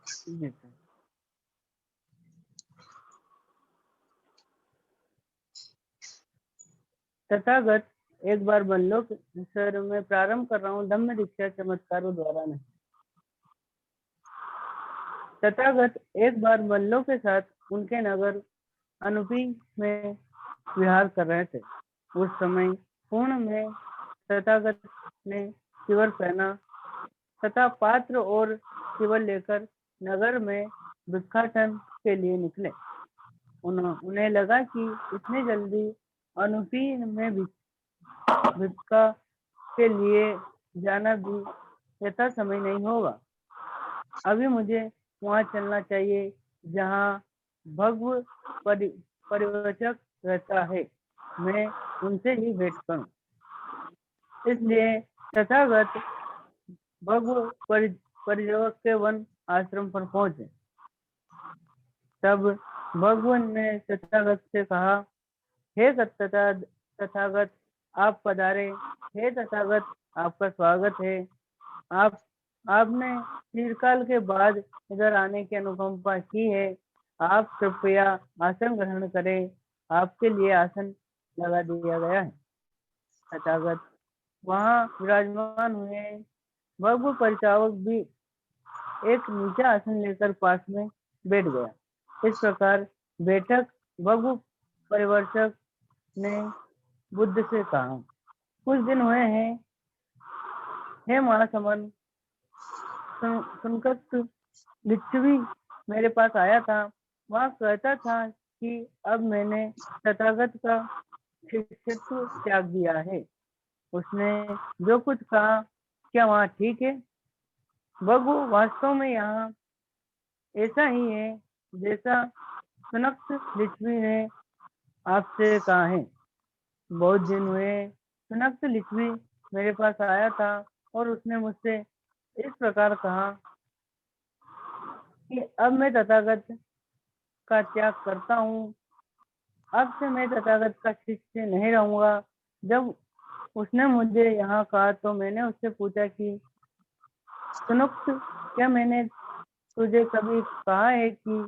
जी sir. Tathagata एक बार बल्लोक sir मैं प्रारंभ कर रहा हूँ धम्म दीक्षा चमत्कारों द्वारा नहीं। तथागत एक बार बल्लों के साथ उनके नगर अनुपी में विहार कर रहे थे। उस समय पूर्ण में तथागत ने चिवर पहना तथा पात्र और चिवर लेकर नगर में भिक्षाटन के लिए निकले। उन्हें लगा कि इतनी जल्दी अनुपी में भिक्षा के लिए जाना भी यथा समय नहीं होगा। अभी मुझे वहां चलना चाहिए जहां भगव परिवचक रहता है, मैं उनसे ही भेंट करूं। इसलिए तथागत भगव परिवचक के वन आश्रम पर पहुंचे। तब भगवान ने तथागत से कहा, हे तथागत आप पधारे। हे तथागत आपका स्वागत है। आपने चिरकाल के बाद इधर आने की अनुकंपा की है। आप कृपया आसन ग्रहण करें। आपके लिए आसन लगा दिया गया है। तथागत वहां विराजमान हुए। भगव परिचावक भी एक नीचा आसन लेकर पास में बैठ गया। इस प्रकार बैठक भगव परिवर्तक ने बुद्ध से कहा, कुछ दिन हुए हैं हे महासमन, सुनकत लिच्छवी मेरे पास आया था। वह कहता था कि अब मैंने तथागत का शिष्यत्व त्याग दिया है। उसने जो कुछ कहा क्या वहाँ ठीक है? भगु वास्तव में यहाँ ऐसा ही है जैसा सुनक्त लिच्छवी ने आपसे कहा है। बहुत दिन हुए सुनक्त लिच्छवी मेरे पास आया था और उसने मुझसे इस प्रकार कहा कि अब मैं तथागत का त्याग करता हूँ। अब से मैं तथागत का शिष्य नहीं रहूंगा। जब उसने मुझे यहाँ कहा तो मैंने उससे पूछा कि सुनुक्त, क्या मैंने तुझे कभी कहा है कि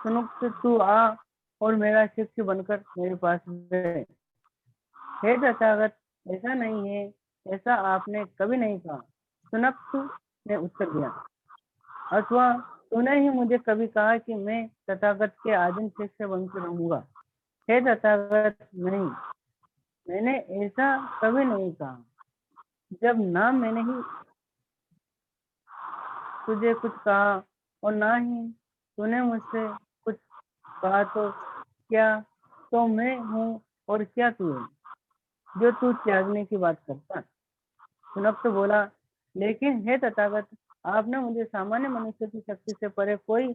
सुनुक्त तू आ और मेरा शिष्य बनकर मेरे पास रहे? हे तथागत, ऐसा नहीं है, ऐसा आपने कभी नहीं कहा। सुनुक्त ने उत्तर दिया, अथवा तूने ही मुझे कभी कहा कि मैं तथागत के आदिम शिष्य बनकर रहूंगा। हे तथागत, नहीं, मैंने ऐसा कभी नहीं कहा। जब ना मैंने ही तुझे कुछ कहा और ना ही तूने मुझसे कुछ कहा तो क्या तो मैं हूँ और क्या तू है जो तू त्यागने की बात करता? सुनक्त बोला, लेकिन हे तथागत, आपने मुझे सामान्य मनुष्य की शक्ति से परे कोई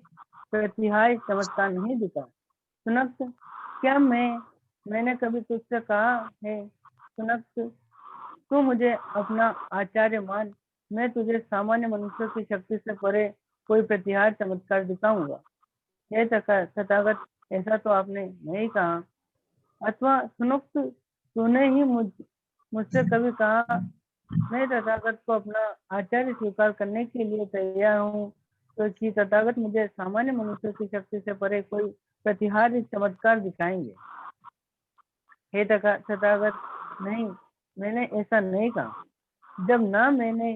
प्रतिहाय चमत्कार नहीं दिखा। सुनक्त, क्या मैंने कभी तुझसे कहा है सुनक्त तू मुझे अपना आचार्य मान, मैं तुझे सामान्य मनुष्य की शक्ति से परे कोई प्रतिहार चमत्कार दिखाऊंगा? हे तथागत, ऐसा तो आपने नहीं कहा। अथवा सुनुक्त, तूने ही मुझसे कभी कहा मैं तथागत को अपना आचार्य स्वीकार करने के लिए तैयार हूँ, तो कि तथागत मुझे सामान्य मनुष्य की शक्ति से परे कोई प्रतिहार चमत्कार दिखाएंगे? हे तथागत, नहीं, मैंने ऐसा नहीं कहा। जब ना मैंने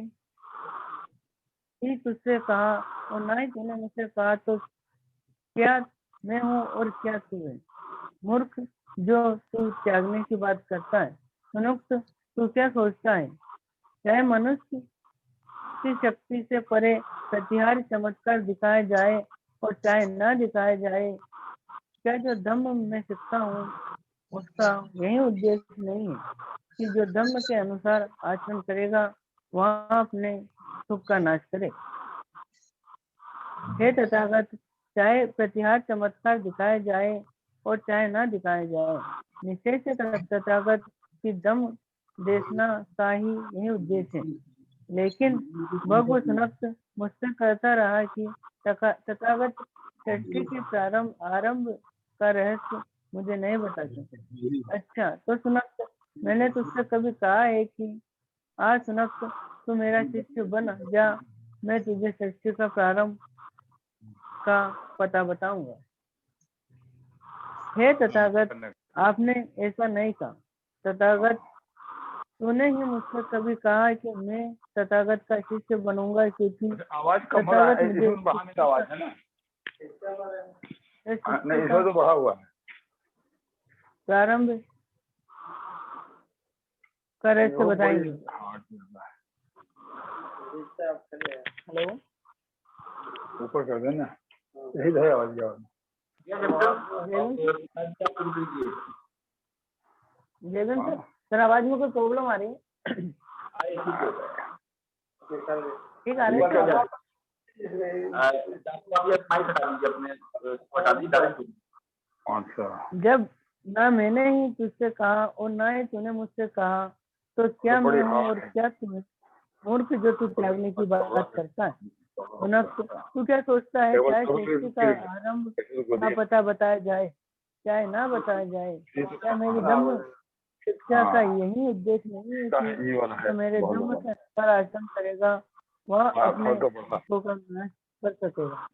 ही तुझसे कहा और ना ही तूने मुझसे कहा तो क्या मैं हूँ और क्या तू है? मूर्ख, जो तू त्यागने की बात करता है। मनुष्य, तू क्या सोचता है? चाहे मनुष्य की शक्ति से परे प्रतिहार चमत्कार दिखाया जाए और चाहे न दिखाया जाए, क्या जो धम्म में सीखता हूँ उसका यही उद्देश्य नहीं है कि जो धम्म के अनुसार आचरण करेगा वह अपने सुख का नाश करे? हे तथागत, चाहे प्रतिहार चमत्कार दिखाया जाए और चाहे न दिखाया जाए, निश्चय से तथागत की दम देशना का ही यही उद्देश्य है। लेकिन भगव सुनक्त मुझसे कहता रहा कि तथागत सृष्टि के आरंभ का रहस्य मुझे नहीं बता सकते। अच्छा, तो सुनक्त, मैंने तुझसे कभी कहा है कि आज सुनक्त तू मेरा शिष्य बन जा मैं तुझे सृष्टि का प्रारंभ का पता बताऊंगा। हे तथागत, आपने ऐसा नहीं कहा। तथागत, तूने ही मुझसे कभी कहा कि मैं तथागत का शिष्य बनूंगा, क्योंकि आवाज कम हो रहा है, मुझे इसमें बढ़ाने का आवाज है ना? नहीं, इसमें तो बढ़ा हुआ है। प्रारंभ कर ऐसे बताएंगे। हेलो, ऊपर कर देना, यही है आवाज की आवाज। जयगन सर, आवाज में कोई प्रॉब्लम आ रही है? ठीक आ रही है। जब ना मैंने ही तुझसे कहा और ना ही तूने मुझसे कहा, तो क्या मैं हूँ और क्या तू है? मूर्ख, जो तू त्यागने की बात करता है। तू क्या सोचता है, चाहे सृष्टि का आरंभ ना पता बताया जाए, चाहे ना बताया जाए, क्या मेरी धम्म शिक्षा का यही उद्देश्य नहीं है कि जो मेरे धम्म के अनुसार आचरण करेगा वह अपने दुखों का नाश कर सकेगा।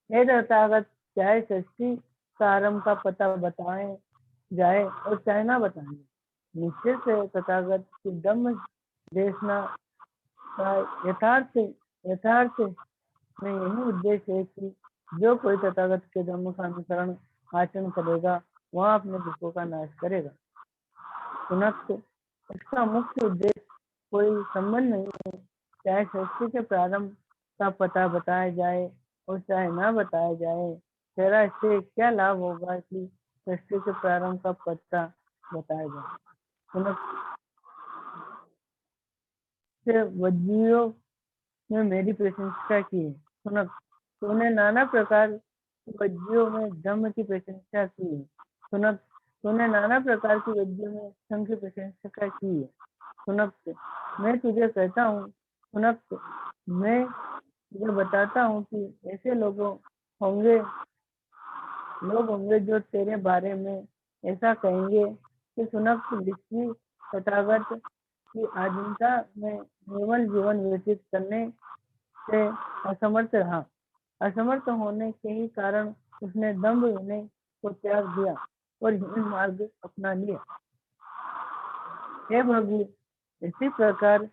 हे तथागत, चाहे सृष्टि का आरंभ का पता बताए जाए और चाहे ना बताए, निश्चित से तथागत की धम्म देशना का यथार्थ में यही उद्देश्य है कि जो कोई तथागत के धर्म का अनुसरण आचरण करेगा वह अपने दुखों का नाश करेगा। सुनक, इसका मुख्य उद्देश्य कोई संबंध नहीं है, चाहे सृष्टि के प्रारंभ का पता बताया जाए और चाहे ना बताया जाए। तेरा इससे क्या लाभ होगा कि सृष्टि के प्रारंभ का पता बताया जाए? सुनक, वज्जियों में मेरी प्रशंसा की है। सुनक, तूने नाना प्रकार की वज्जियों में धम्म की प्रशंसा की है। सुनक, तूने नाना प्रकार की वज्जियों में संघ की प्रशंसा की है। सुनक, मैं तुझे कहता हूँ, सुनक, मैं तुझे बताता हूँ कि ऐसे लोग होंगे जो तेरे बारे में ऐसा कहेंगे कि सुनक ऋषि तथागत की आजीविका में निर्मल जीवन व्यतीत करने से असमर्थ रहा। असमर्थ होने के ही कारण उसने दम्भ विनय को त्याग दिया और हीन मार्ग अपना लिया। हे प्रभु, इसी प्रकार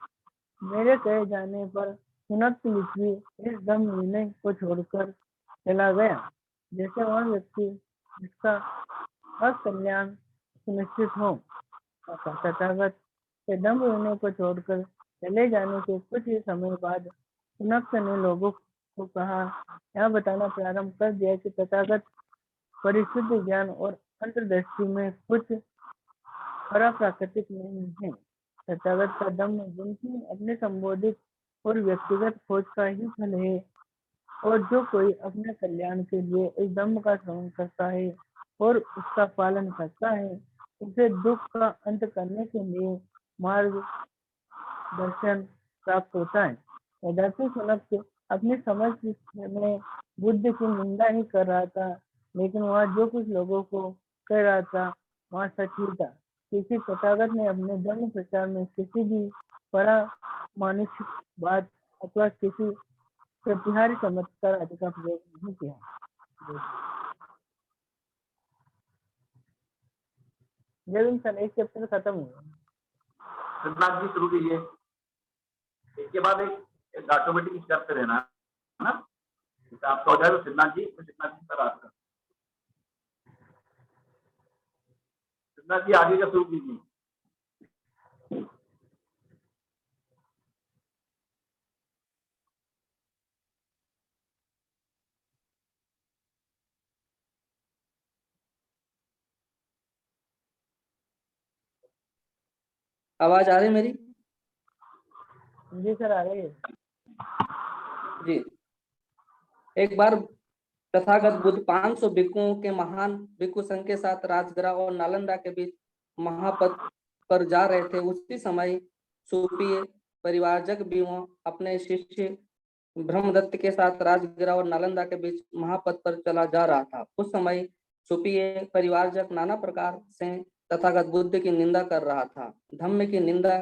मेरे कहे जाने पर सुनक लिखी इस दम्भ विनय को छोड़कर चला गया, जैसे वह व्यक्ति जिसका अकल्याण सुनिश्चित हो। तथागत के दम्भ विनय को छोड़कर चले जाने के कुछ ही समय बाद सुनक ने लोगों को कहा, यह बताना प्रारंभ कर दिया कि तथागत परिशुद्ध ज्ञान और अंतर्दृष्टि में कुछ प्राकृतिक नहीं है। तथागत का दम्भ जिनकी अपने संबोधित और व्यक्तिगत खोज का ही फल है, और जो कोई अपने कल्याण के लिए इस दम्भ का श्रवण करता है और उसका पालन करता है, उसे दुख का अंत करने के लिए मार्ग दर्शन प्राप्त होता है। यद्यपि सुनक अपनी समझ में बुद्ध की निंदा ही कर रहा था, लेकिन वह जो कुछ लोगों को कह रहा था वह सच ही था, क्योंकि तथागत ने अपने धर्म प्रचार में किसी भी परामानुषिक बात अथवा किसी प्रतिहारी चमत्कार आदि का प्रयोग नहीं किया। जब सन एक चैप्टर खत्म हुआ, सिद्धांत जी शुरू कीजिए, एक के बाद एक ऑटोमेटिक स्टेप पे रहना है ना। आपका हो जाए तो सिद्धांत जी पर आपका सिद्धांत जी आगे का शुरू कीजिए। आवाज आ रही मेरी? जी सर, आ रही है जी। एक बार तथागत बुद्ध 500 भिक्षुओं के महान भिक्षु संघ के साथ राजगृह और नालंदा के बीच महापथ पर जा रहे थे। उसी समय सुप्रिय परिवारजक भी अपने शिष्य ब्रह्मदत्त के साथ राजगृह और नालंदा के बीच महापथ पर चला जा रहा था। उस समय सुप्रिय परिवारजक नाना प्रकार से तथागत बुद्ध की निंदा कर रहा था, धम्म की निंदा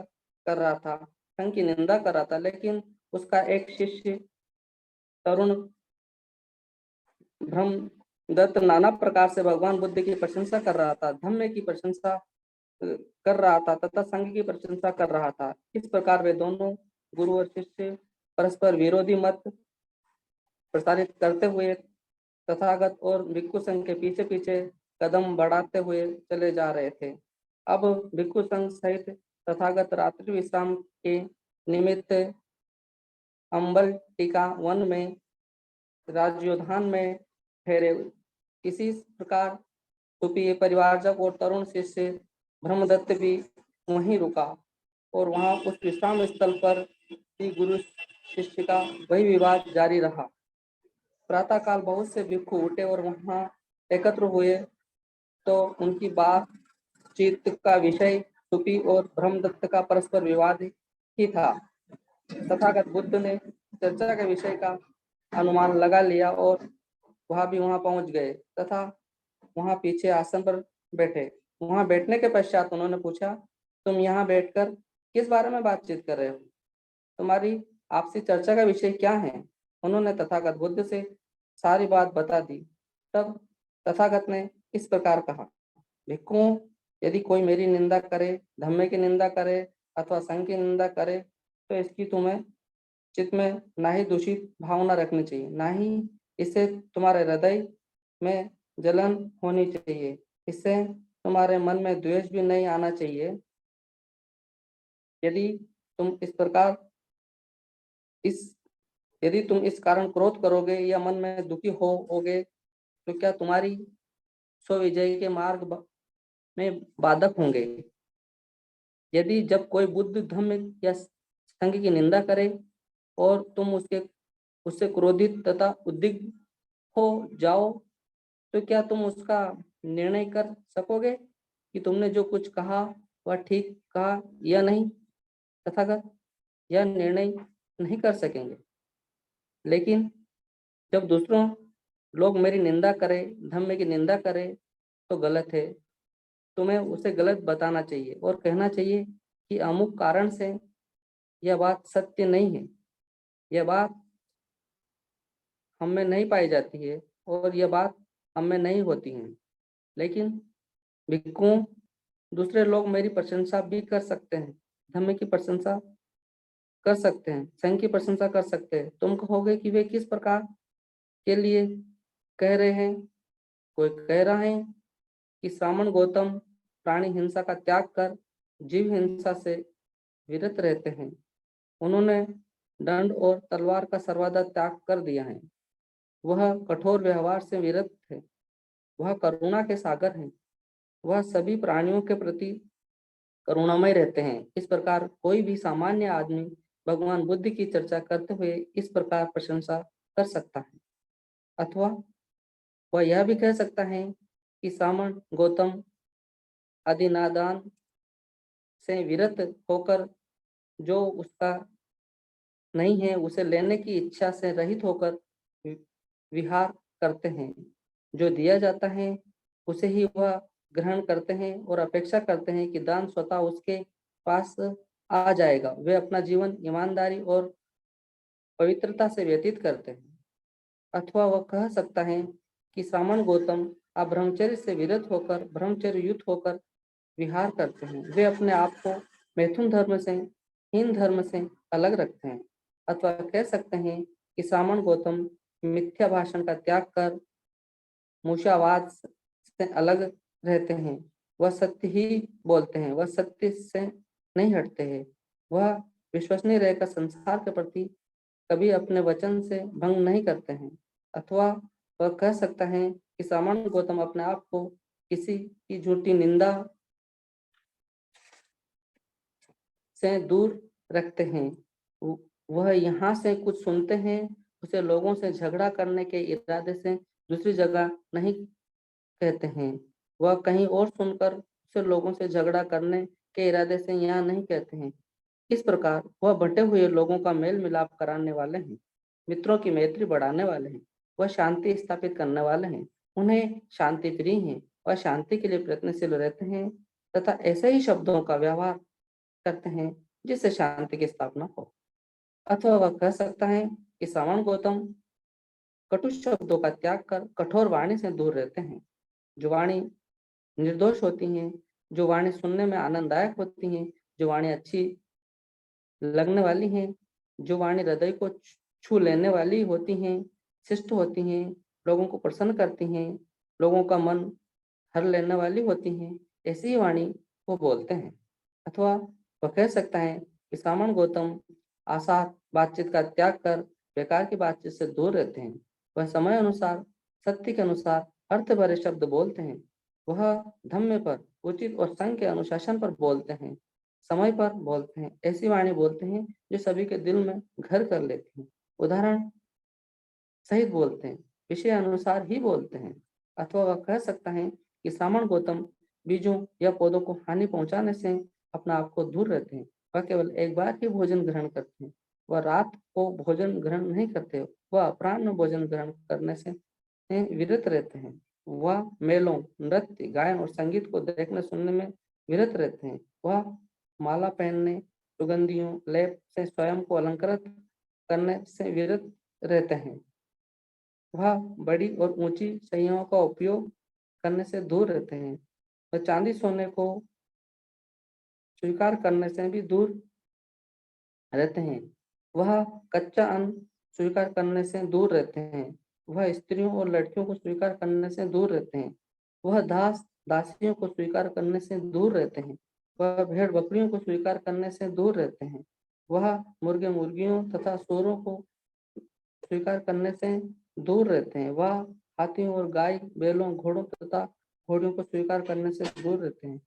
कर रहा था, संघ की निंदा कर रहा था, लेकिन उसका एक शिष्य तरुण ब्रह्मदत्त नाना प्रकार से भगवान बुद्ध की प्रशंसा कर रहा था, धम्म की प्रशंसा कर रहा था तथा संघ की प्रशंसा कर रहा था। इस प्रकार वे दोनों गुरु और शिष्य परस्पर विरोधी मत प्रसारित करते हुए तथागत और भिक्षु संघ के पीछे पीछे कदम बढ़ाते हुए चले जा रहे थे। अब भिक्षु संघ सहित तथागत रात्रि विश्राम के निमित्त अंबल टीका वन में राजयोधान में ठहरे। इसी प्रकार सुपी परिवारजक और तरुण शिष्य ब्रह्मदत्त भी वहीं रुका और वहां उस विश्राम स्थल पर ही गुरु शिष्य का वही विवाद जारी रहा। प्रातःकाल बहुत से भिक्षु उठे और वहां एकत्र हुए तो उनकी बातचीत का विषय सुपी और ब्रह्मदत्त का परस्पर विवाद ही था। तथागत बुद्ध ने चर्चा के विषय का अनुमान लगा लिया और वह भी वहां पहुंच गए तथा वहां पीछे आसन पर बैठे। वहां बैठने के पश्चात उन्होंने पूछा, तुम यहाँ बैठकर किस बारे में बातचीत कर रहे हो? तुम्हारी आपसी चर्चा का विषय क्या है? उन्होंने तथागत बुद्ध से सारी बात बता दी। तब तथागत ने इस प्रकार कहा, भिक्षुओं, यदि कोई मेरी निंदा करे, धम्म की निंदा करे अथवा संघ की निंदा करे तो इसकी तुम्हें चित्त में ना ही दूषित भावना रखनी चाहिए, ना ही इससे तुम्हारे हृदय में जलन होनी चाहिए, इससे तुम्हारे मन में द्वेष भी नहीं आना चाहिए। यदि तुम इस कारण क्रोध करोगे या मन में दुखी होगे तो क्या तुम्हारी स्वविजय के मार्ग में बाधक होंगे। यदि जब कोई बुद्ध धम्म या संघ की निंदा करे और तुम उससे क्रोधित तथा उद्विग्न हो जाओ तो क्या तुम उसका निर्णय कर सकोगे कि तुमने जो कुछ कहा वह ठीक कहा या नहीं? तथागत यह निर्णय नहीं कर सकेंगे। लेकिन जब दूसरों लोग मेरी निंदा करें, धम्म की निंदा करें तो गलत है, तुम्हें उसे गलत बताना चाहिए और कहना चाहिए कि अमुक कारण से यह बात सत्य नहीं है, यह बात हम में नहीं पाई जाती है और यह बात हम में नहीं होती है। लेकिन भिक्षुओं, दूसरे लोग मेरी प्रशंसा भी कर सकते हैं, धम्म की प्रशंसा कर सकते हैं, संघ की प्रशंसा कर सकते हैं। तुम कहोगे कि वे किस प्रकार के लिए कह रहे हैं? कोई कह रहा है कि श्रावण गौतम प्राणी हिंसा का त्याग कर जीव हिंसा से विरत रहते हैं। उन्होंने दंड और तलवार का सर्वदा त्याग कर दिया है। वह कठोर व्यवहार से विरत है। वह करुणा के सागर हैं। वह सभी प्राणियों के प्रति करुणामय रहते हैं। इस प्रकार कोई भी सामान्य आदमी भगवान बुद्ध की चर्चा करते हुए इस प्रकार प्रशंसा कर सकता है। अथवा वह यह भी कह सकता है कि श्रावण गौतम आदिनादान से विरत होकर जो उसका नहीं है उसे लेने की इच्छा से रहित होकर विहार करते हैं। जो दिया जाता है उसे ही वह ग्रहण करते हैं और अपेक्षा करते हैं कि दान स्वतः उसके पास आ जाएगा। वे अपना जीवन ईमानदारी और पवित्रता से व्यतीत करते हैं। अथवा वह कह सकता है कि श्रावण गौतम आप ब्रह्मचर्य से विरत होकर ब्रह्मचर्य युक्त होकर विहार करते हैं। वे अपने आप को मैथुन धर्म से, हीन धर्म से अलग रखते हैं। अथवा कह सकते हैं कि श्रावण गौतम मिथ्या भाषण का त्याग कर मूषावाद से अलग रहते हैं। वह सत्य ही बोलते हैं, वह सत्य से नहीं हटते हैं। वह विश्वसनीय रहकर संसार के प्रति कभी अपने वचन से भंग नहीं करते हैं। अथवा वह कह सकता है कि श्रावण गौतम अपने आप को किसी की झूठी निंदा से दूर रखते हैं। वह यहाँ से कुछ सुनते हैं, उसे लोगों से झगड़ा करने के इरादे से दूसरी जगह नहीं कहते हैं। वह कहीं और सुनकर उसे लोगों से झगड़ा करने के इरादे से यहाँ नहीं कहते हैं। इस प्रकार वह बटे हुए लोगों का मेल मिलाप कराने वाले हैं, मित्रों की मैत्री बढ़ाने वाले हैं, वह शांति स्थापित करने वाले हैं, उन्हें शांति प्रिय हैं, वह शांति के लिए प्रयत्नशील रहते हैं तथा ऐसे ही शब्दों का व्यवहार करते हैं जिससे शांति की स्थापना हो। अथवा वह कह सकता है कि श्रवण गौतम कटु शब्दों का त्याग कर कठोर वाणी से दूर रहते हैं। जो वाणी निर्दोष होती हैं, जो वाणी सुनने में आनंददायक होती हैं, जो वाणी अच्छी लगने वाली हैं, जो वाणी हृदय को छू लेने वाली होती हैं, शिष्ट होती हैं, लोगों को प्रसन्न करती हैं, लोगों का मन हर लेने वाली होती हैं, ऐसी ही वाणी वो बोलते हैं। अथवा वह कह सकता है कि श्रवण गौतम आशा बातचीत का त्याग कर बेकार की बातचीत से दूर रहते हैं। वह समय अनुसार सत्य के अनुसार अर्थ भरे शब्द बोलते हैं। वह धम्म पर उचित और संघ के अनुशासन पर बोलते हैं, समय पर बोलते हैं, ऐसी वाणी बोलते हैं जो सभी के दिल में घर कर लेती हैं। उदाहरण सहित बोलते हैं, विषय अनुसार ही बोलते हैं। अथवा वह कह सकता है कि श्रवण गौतम बीजों या पौधों को हानि पहुंचाने से अपना आप को दूर रहते हैं। वह केवल एक बार ही भोजन ग्रहण करते हैं। वह रात को भोजन ग्रहण नहीं करते। वह अपराह्न में भोजन ग्रहण करने से विरत रहते हैं। वह मेलों, नृत्य, गायन और संगीत को देखने सुनने में विरत रहते हैं। वह माला पहनने, सुगंधियों, लेप से स्वयं को अलंकृत करने से विरत रहते हैं। वह बड़ी और ऊंची शैयाओं का उपयोग करने से दूर रहते हैं। वह चांदी सोने को स्वीकार करने से भी दूर रहते हैं। वह कच्चा अन्न स्वीकार करने से दूर रहते हैं। वह स्त्रियों और लड़कियों को स्वीकार करने से दूर रहते हैं। वह दास दासियों को स्वीकार करने से दूर रहते हैं। वह भेड़ बकरियों को स्वीकार करने से दूर रहते हैं। वह मुर्गे मुर्गियों तथा सूरों को स्वीकार करने से दूर रहते हैं। वह हाथियों और गाय, बैलों, घोड़ों तथा घोड़ियों को स्वीकार करने से दूर रहते हैं।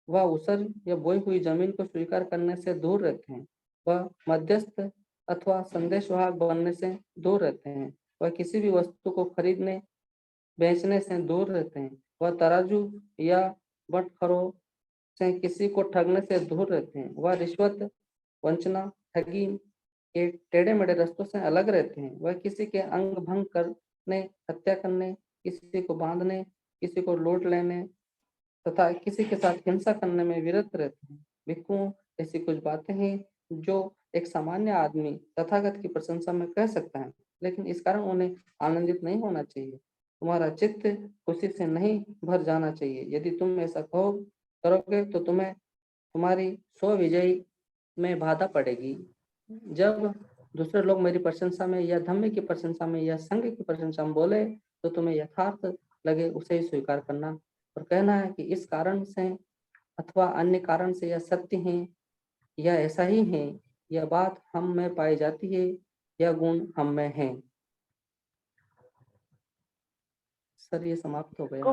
वह उसर या बोई हुई जमीन को स्वीकार करने से दूर रहते हैं। वह मध्यस्थ अथवा संदेशवाहक बनने से दूर रहते हैं। वह किसी भी वस्तु को खरीदने बेचने से दूर रहते हैं। वह तराजू या बटखरों से किसी को ठगने से दूर रहते हैं। वह रिश्वत, वंचना, ठगी के टेढ़े मेढ़े रास्तों से अलग रहते हैं। वह किसी के अंग भंग करने, हत्या करने, किसी को बांधने, किसी को लूट लेने तथा किसी के साथ हिंसा करने में विरत रहते हैं। भिक्षुओं, ऐसी कुछ बातें हैं जो एक सामान्य आदमी तथागत की प्रशंसा में कह सकता है, लेकिन इस कारण उन्हें आनंदित नहीं होना चाहिए। तुम्हारा चित्त खुशी से नहीं भर जाना चाहिए। यदि तुम ऐसा करोगे तो तुम्हें तुम्हारी स्व-विजयी में बाधा पड़ेगी। जब दूसरे लोग मेरी प्रशंसा में या धम्म की प्रशंसा में या संघ की प्रशंसा में बोले तो तुम्हें यथार्थ लगे उसे ही स्वीकार करना और कहना है कि इस कारण से अथवा अन्य कारण से यह सत्य है या ऐसा ही है, यह बात हम में पाई जाती है, यह गुण हम में है। सर ये समाप्त हो गया।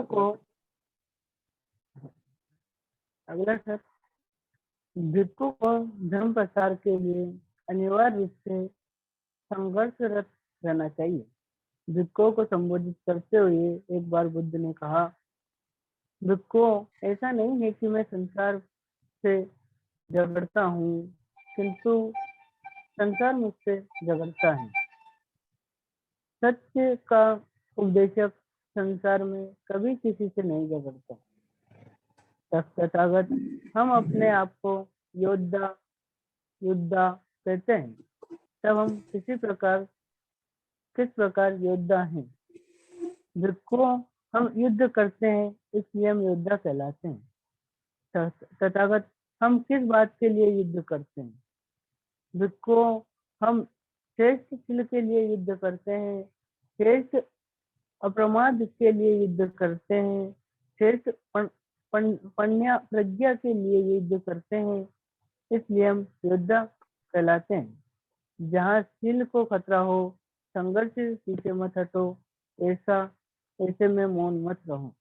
अगला सर, भिक्षु को धर्म प्रचार के लिए अनिवार्य रूप से संघर्षरत रहना चाहिए। भिक्षुओं को संबोधित करते हुए एक बार बुद्ध ने कहा, भिक्षु, ऐसा नहीं है कि मैं संसार से झगड़ता हूँ, किंतु संसार मुझसे झगड़ता है। सत्य का उपदेशक संसार में कभी किसी से नहीं झगड़ता। तथागत हम अपने आप को योद्धा कहते हैं, तब हम किस प्रकार योद्धा हैं। भिक्षु, हम युद्ध करते हैं, इसलिए हम योद्धा कहलाते हैं। तथागत हम किस बात के लिए युद्ध करते हैं। भिक्षु, हम श्रेष्ठ शील के लिए युद्ध करते हैं, श्रेष्ठ अप्रमाद के लिए युद्ध करते हैं, श्रेष्ठ प्रज्ञा के लिए युद्ध करते हैं, इसलिए हम योद्धा कहलाते हैं। जहाँ शील को खतरा हो, संघर्ष से पीछे मत हटो, ऐसे में मौन मत रहो।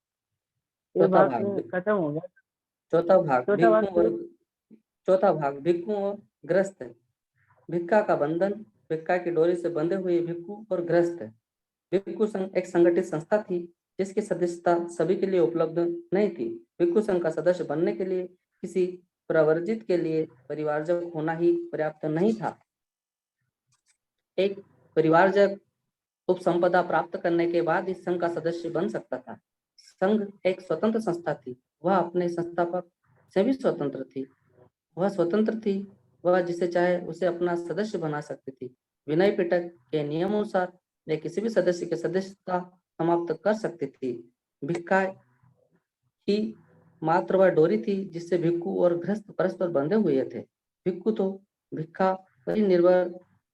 ये भाग खत्म हो गया। चौथा भाग भिक्षु और ग्रस्त। भिक्षा का बंधन। भिक्षा की डोरी से बंधे हुए भिक्षु और ग्रस्त। भिक्षु संघ एक संगठित संस्था थी जिसकी सदस्यता सभी के लिए उपलब्ध नहीं थी। भिक्षु संघ का सदस्य बनने के लिए किसी प्रवर्जित के लिए परिवारजक होना ही पर्याप्त नहीं था। एक परिवारजक उपसंपदा प्राप्त करने के बाद इस संघ का सदस्य बन सकता था। संघ एक स्वतंत्र संस्था थी। वह अपने संस्थापक से भी स्वतंत्र थी। वह स्वतंत्र थी वह जिसे चाहे उसे अपना सदस्य बना सकती थी। विनय पिटक के नियमानुसार वे किसी भी सदस्य की सदस्यता समाप्त कर सकती थी। भिक्षा ही मात्र वह डोरी थी जिससे भिक्षु और गृहस्थ परस्पर बंधे हुए थे। भिक्षु तो भिक्षा पर ही निर्भर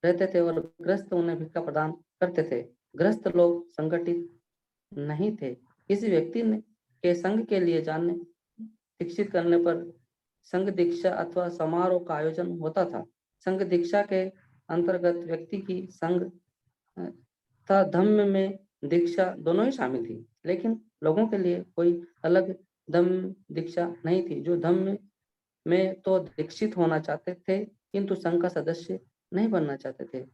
रहते थे और गृहस्थ उन्हें भिक्षा प्रदान करते थे। गृहस्थ लोग संगठित नहीं थे। किसी व्यक्ति ने के संघ के लिए जानने दीक्षित करने पर संघ दीक्षा अथवा समारोह का आयोजन होता था। संघ दीक्षा के अंतर्गत व्यक्ति की संघ तथा धम्म में दीक्षा दोनों ही शामिल थी, लेकिन लोगों के लिए कोई अलग धम्म दीक्षा नहीं थी। जो धम्म में तो दीक्षित होना चाहते थे किंतु संघ का सदस्य नहीं बनना चाहते थे।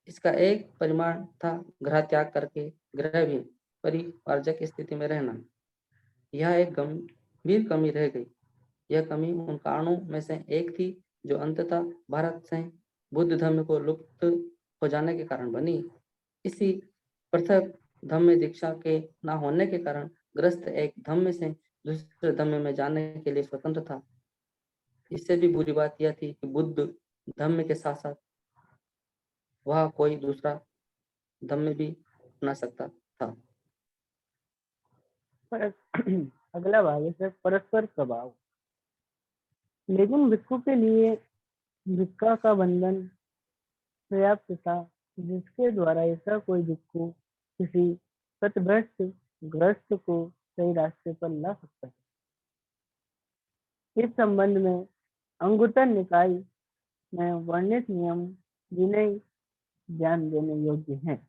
इसका एक परिमाण था गृह त्याग करके गृहहीन परिवारजक की स्थिति में रहना। यह एक गंभीर कमी रह गई। यह कमी उन कारणों में से एक थी जो अंततः भारत से बुद्ध धर्म को लुप्त हो जाने के कारण बनी। इसी पृथक धम्म दीक्षा के न होने के कारण ग्रस्त एक धम्म से दूसरे धम्म में जाने के लिए स्वतंत्र था। इससे भी बुरी बात यह थी कि बुद्ध धम्म के साथ साथ वह कोई दूसरा धम्म भी अपना सकता था। अगला भाग है परस्पर प्रभाव। लेकिन भिक्षु के लिए भिक्षा का बंधन पर्याप्त था जिसके द्वारा ऐसा कोई भिक्षु किसी पथभ्रष्ट ग्रस्त को सही रास्ते पर ला सकता है। इस संबंध में अंगुत्तर निकाय में वर्णित नियम विनय ध्यान देने योग्य हैं।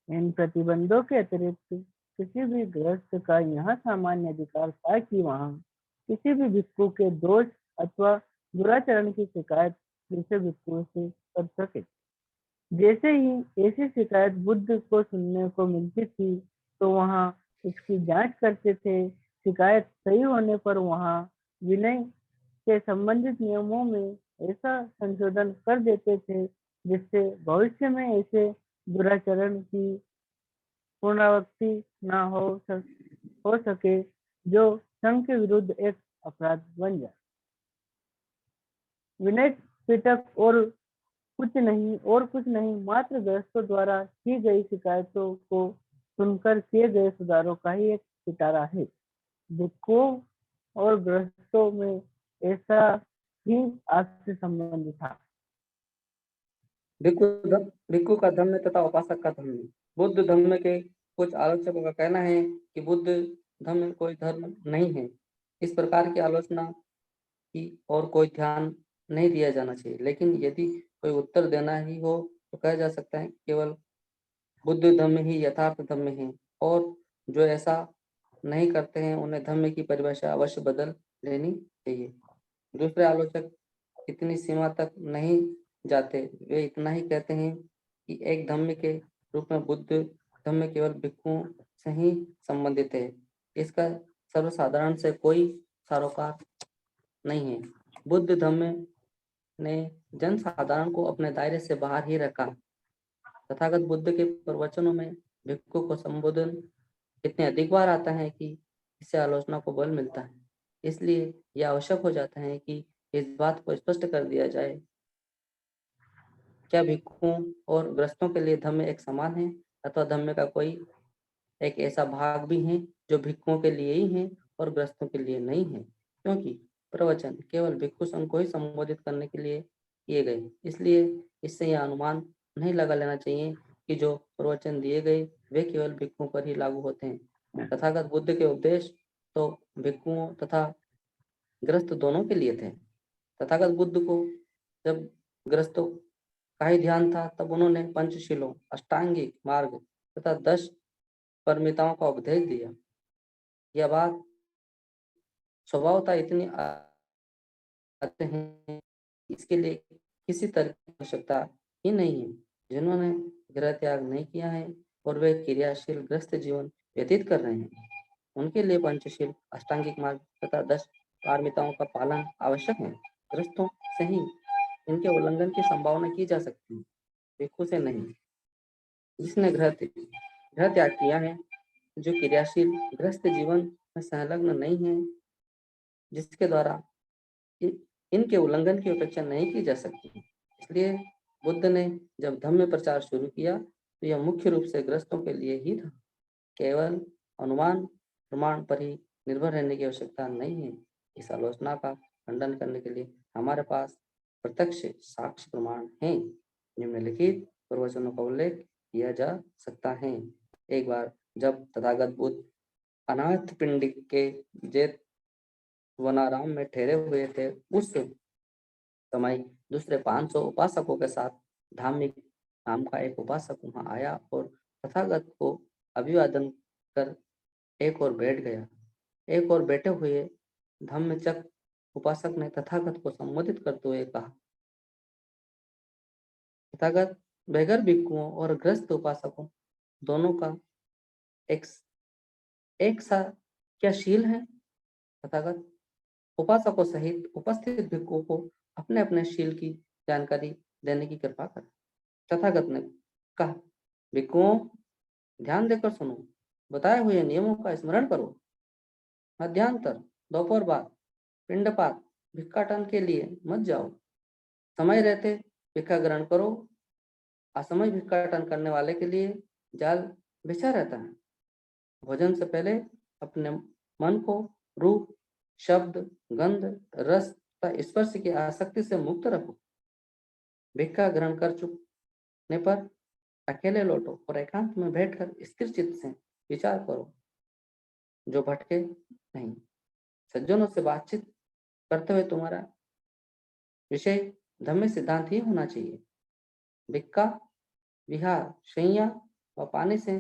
इन प्रतिबंधों के अतिरिक्त किसी भी गृहस्थ का यह सामान्य अधिकार था कि वहां किसी भी भिक्षु के दोष अथवा दुराचरण की शिकायत दूसरे भिक्षुओं से कर सके। जैसे ही ऐसी शिकायत बुद्ध को सुनने को मिलती थी तो वहां इसकी जांच करते थे। शिकायत सही होने पर वहां विनय के संबंधित नियमों में ऐसा संशोधन कर देते थे जिससे भविष्य में ऐसे दुराचरण की पुनरावृत्ति न हो सके जो संघ के विरुद्ध एक अपराध बन जाए। विनय पिटक और कुछ नहीं मात्र ग्रस्तों द्वारा की गई शिकायतों को सुनकर किए गए सुधारों का ही एक पिटारा है। भिक्षुओं और ग्रस्तों में ऐसा ही आपसी संबंध था। भिक्षु का धम्म तथा उपासक का धम्म। बुद्ध धम्म के कुछ आलोचकों का कहना है कि बुद्ध धम्म कोई धर्म नहीं है। इस प्रकार की आलोचना की और कोई ध्यान नहीं दिया जाना चाहिए, लेकिन यदि कोई उत्तर देना ही हो तो कहा जा सकता है केवल बुद्ध धम्म ही यथार्थ धम्म है और जो ऐसा नहीं करते हैं उन्हें धम्म की परिभाषा अवश्य बदल लेनी चाहिए। दूसरे आलोचक इतनी सीमा तक नहीं जाते। वे इतना ही कहते हैं कि एक धम्म के रूप में बुद्ध धम्म केवल भिक्षुओं से ही संबंधित है। इसका सर्वसाधारण से कोई सरोकार नहीं है। बुद्ध धम्म ने जन साधारण को अपने दायरे से बाहर ही रखा। तथागत बुद्ध के प्रवचनों में भिक्षु को संबोधन इतने अधिक बार आता है कि इससे आलोचना को बल मिलता है। इसलिए यह आवश्यक हो जाता है कि इस बात को स्पष्ट कर दिया जाए, क्या भिक्षुओं और ग्रस्तों के लिए धम्म एक समान है अथवा धम्म का कोई एक ऐसा भाग भी है जो भिक्षुओं के लिए ही है और ग्रस्तों के लिए नहीं है, क्योंकि प्रवचन केवल भिक्षु संघ को ही संबोधित करने के लिए किए गए। इसलिए इससे यह अनुमान नहीं लगा लेना चाहिए कि जो प्रवचन दिए गए वे केवल भिक्षुओं पर ही लागू होते हैं। तथागत बुद्ध के उपदेश तो भिक्षुओं तथा ग्रस्त दोनों के लिए थे। तथागत बुद्ध को जब ग्रस्तों का ही ध्यान था तब उन्होंने पंचशीलों, अष्टांगिक मार्ग तथा 10 परमिताओं का उपदेश दिया। यह बात स्वभावतः इतनी आते हैं, इसके लिए किसी तरह की आवश्यकता ही नहीं है। जिन्होंने गृह त्याग नहीं किया है और वे क्रियाशील ग्रस्त जीवन व्यतीत कर रहे हैं, उनके लिए पंचशील, अष्टांगिक मार्ग तथा 10 पारमिताओं का पालन आवश्यक है। ग्रस्तों से ही इनके उल्लंघन की संभावना की जा सकती है, भिक्षु से नहीं। जिसने गृह त्याग किया है, जो क्रियाशील ग्रस्त जीवन में संलग्न नहीं है, जिसके द्वारा इनके उल्लंघन की अपेक्षा नहीं की जा सकती। इसलिए बुद्ध ने जब धम्म प्रचार शुरू किया तो यह मुख्य रूप से ग्रस्तों के लिए ही था। केवल अनुमान प्रमाण पर ही निर्भर रहने की आवश्यकता नहीं है। इस आलोचना का खंडन करने के लिए हमारे पास प्रत्यक्ष साक्ष्य प्रमाण हैं। निम्नलिखित प्रवचनों का उल्लेख किया जा सकता है। एक बार जब तथागत बुद्ध अनाथ पिंडिक के जेतवनाराम में ठहरे हुए थे, उस समय दूसरे 500 उपासकों के साथ धार्मिक नाम का एक उपासक वहां आया और तथागत को अभिवादन कर एक और बैठ गया। एक और बैठे हुए धम्मचक उपासक ने तथागत को संबोधित करते हुए कहा, तथागत बेघर भिक्षुओं और ग्रस्त उपासकों दोनों का एक सा क्या शील है? तथागत उपासकों सहित उपस्थित भिक्षुओं को अपने अपने शील की जानकारी देने की कृपा करें। तथागत ने कहा, भिक्षुओं ध्यान देकर सुनो, बताए हुए नियमों का स्मरण करो। मध्यांतर, दोपहर बाद, पिंडपात, भिक्षाटन के लिए मत जाओ। समय रहते भिक्षा ग्रहण करो। असमय भिक्षाटन करने वाले के लिए जाल बिछा रहता है। भोजन से पहले अपने मन को रूप, शब्द, गंध, रस तथा स्पर्श की आसक्ति से मुक्त रखो। भिक्षा ग्रहण कर चुकने पर अकेले लौटो और एकांत में बैठकर स्थिर चित्त से विचार करो, जो भटके नहीं। सज्जनों से बातचीत करते हुए तुम्हारा विषय धम्म सिद्धांत ही होना चाहिए। भिक्षा, विहार, शैया व पानी से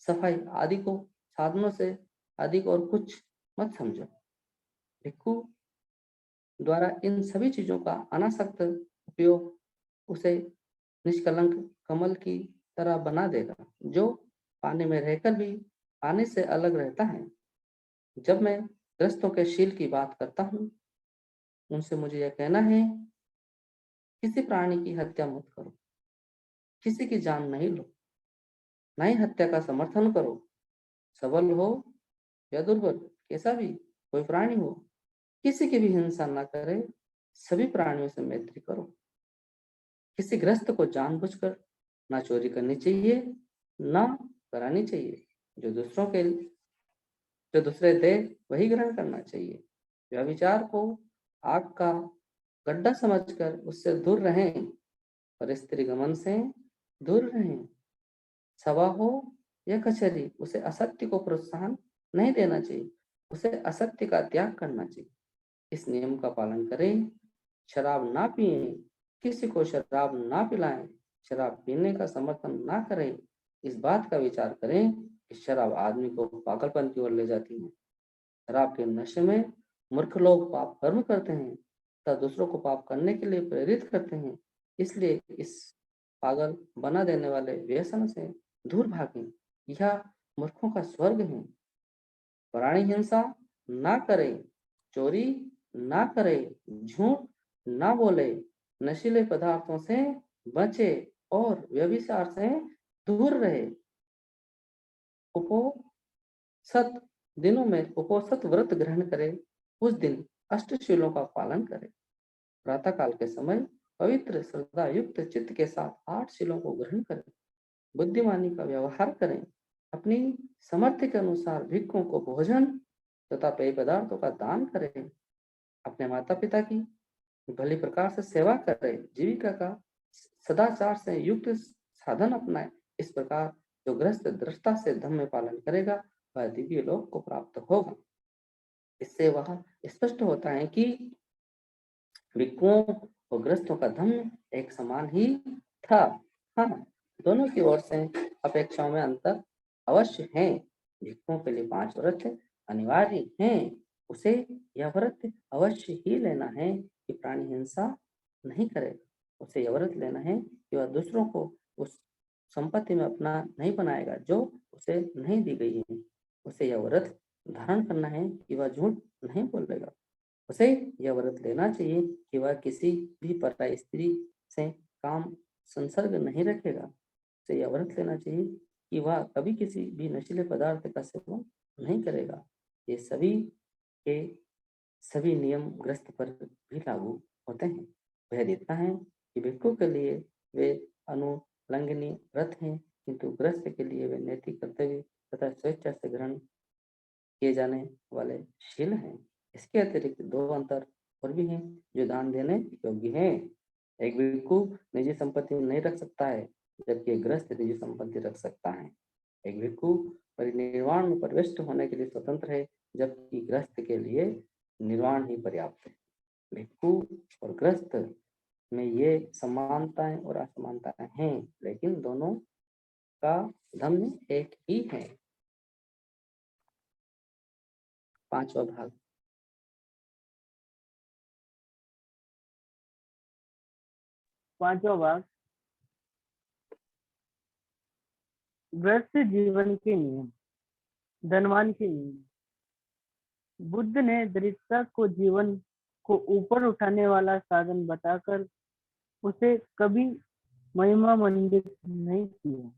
सफाई आदि को साधनों से अधिक और कुछ मत समझो। भिक्षु द्वारा इन सभी चीजों का अनासक्त उपयोग उसे निष्कलंक कमल की तरह बना देगा, जो पानी में रहकर भी पानी से अलग रहता है। जब मैं ग्रस्तों के शील की बात करता हूँ, उनसे मुझे यह कहना है, किसी प्राणी की हत्या मत करो, किसी की जान नहीं लो, न ही हत्या का समर्थन करो। सबल हो या दुर्बल, कैसा भी कोई प्राणी हो, किसी की भी हिंसा न करे। सभी प्राणियों से मैत्री करो। किसी ग्रस्त को जानबूझकर ना चोरी करनी चाहिए, ना करानी चाहिए। जो दूसरे दे वही ग्रहण करना चाहिए। व्यभिचार को आग का गड्ढा समझकर उससे दूर रहें और स्त्री गमन से दूर रहें। सभा हो या कचहरी, उसे असत्य को प्रोत्साहन नहीं देना चाहिए, उसे असत्य का त्याग करना चाहिए। इस नियम का पालन करें। शराब ना पिए, किसी को शराब ना पिलाएं, शराब पीने का समर्थन ना करें। इस बात का विचार करें कि शराब आदमी को पागलपन की ओर ले जाती है। शराब के नशे में मूर्ख लोग पाप कर्म करते हैं तथा दूसरों को पाप करने के लिए प्रेरित करते हैं। इसलिए इस पागल बना देने वाले व्यसन से दूर भागें। यह मूर्खों का स्वर्ग है। प्राणी हिंसा ना करे, चोरी ना करे, झूठ ना बोले, नशीले पदार्थों से बचे और व्यभिचार से दूर रहे। उपोषित दिनों में उपोषित व्रत ग्रहण करे। उस दिन अष्टशीलों का पालन करे। प्रातः काल के समय पवित्र श्रद्धा युक्त चित्त के साथ 8 शीलों को ग्रहण करें। बुद्धिमानी का व्यवहार करें। अपनी सामर्थ्य के अनुसार भिक्षुओं को भोजन तथा पेय पदार्थों का दान करें। अपने माता पिता की भली प्रकार से सेवा करें। जीविका का सदाचार से युक्त साधन अपनाएं। इस प्रकार जो ग्रस्त दृष्टा से धम्म पालन करेगा, वह दिव्य लोक को प्राप्त होगा। इससे वह स्पष्ट होता है कि भिक्षुओं और ग्रस्तों का धम्म एक समान ही था। हाँ, दोनों की ओर से अपेक्षाओं में अंतर अवश्य है। भिक्षुओं के लिए 5 व्रत अनिवार्य हैं। उसे यह व्रत अवश्य ही लेना है कि प्राणी हिंसा नहीं करे। उसे यह व्रत लेना है कि वह दूसरों को उस संपत्ति में अपना नहीं बनाएगा जो उसे नहीं दी गई है। उसे यह व्रत धारण करना है कि वह झूठ नहीं बोलेगा। उसे यह व्रत लेना चाहिए कि वह किसी भी पराई स्त्री से काम संसर्ग नहीं रखेगा। उसे यह व्रत लेना चाहिए कि वह कभी किसी भी नशीले पदार्थ का सेवन नहीं करेगा। ये सभी के सभी नियम ग्रस्त पर भी लागू होते हैं। भेद इतना है कि भिक्षु के लिए वे अनुलंघनीय व्रत हैं, किंतु ग्रस्त के लिए वे नैतिक कर्तव्य तथा स्वेच्छा से ग्रहण किए जाने वाले शील हैं। इसके अतिरिक्त दो अंतर और भी हैं जो दान देने योग्य हैं। एक भिक्षु निजी संपत्ति नहीं रख सकता है, जबकि एक गृहस्थ निजी संपत्ति रख सकता है। एक भिक्षु परिनिर्वाण में प्रविष्ट होने के लिए स्वतंत्र है, जबकि गृहस्थ के लिए निर्वाण ही पर्याप्त है। भिक्षु और गृहस्थ में ये समानताएं और असमानताएं हैं, लेकिन दोनों का धर्म एक ही है। पांचवा भाग। पांचवा भाग, गृहस्थ जीवन के नियम, धनवान के नियम। बुद्ध ने दरिद्रता को जीवन को ऊपर उठाने वाला साधन बताकर उसे कभी महिमा मंडित नहीं किया।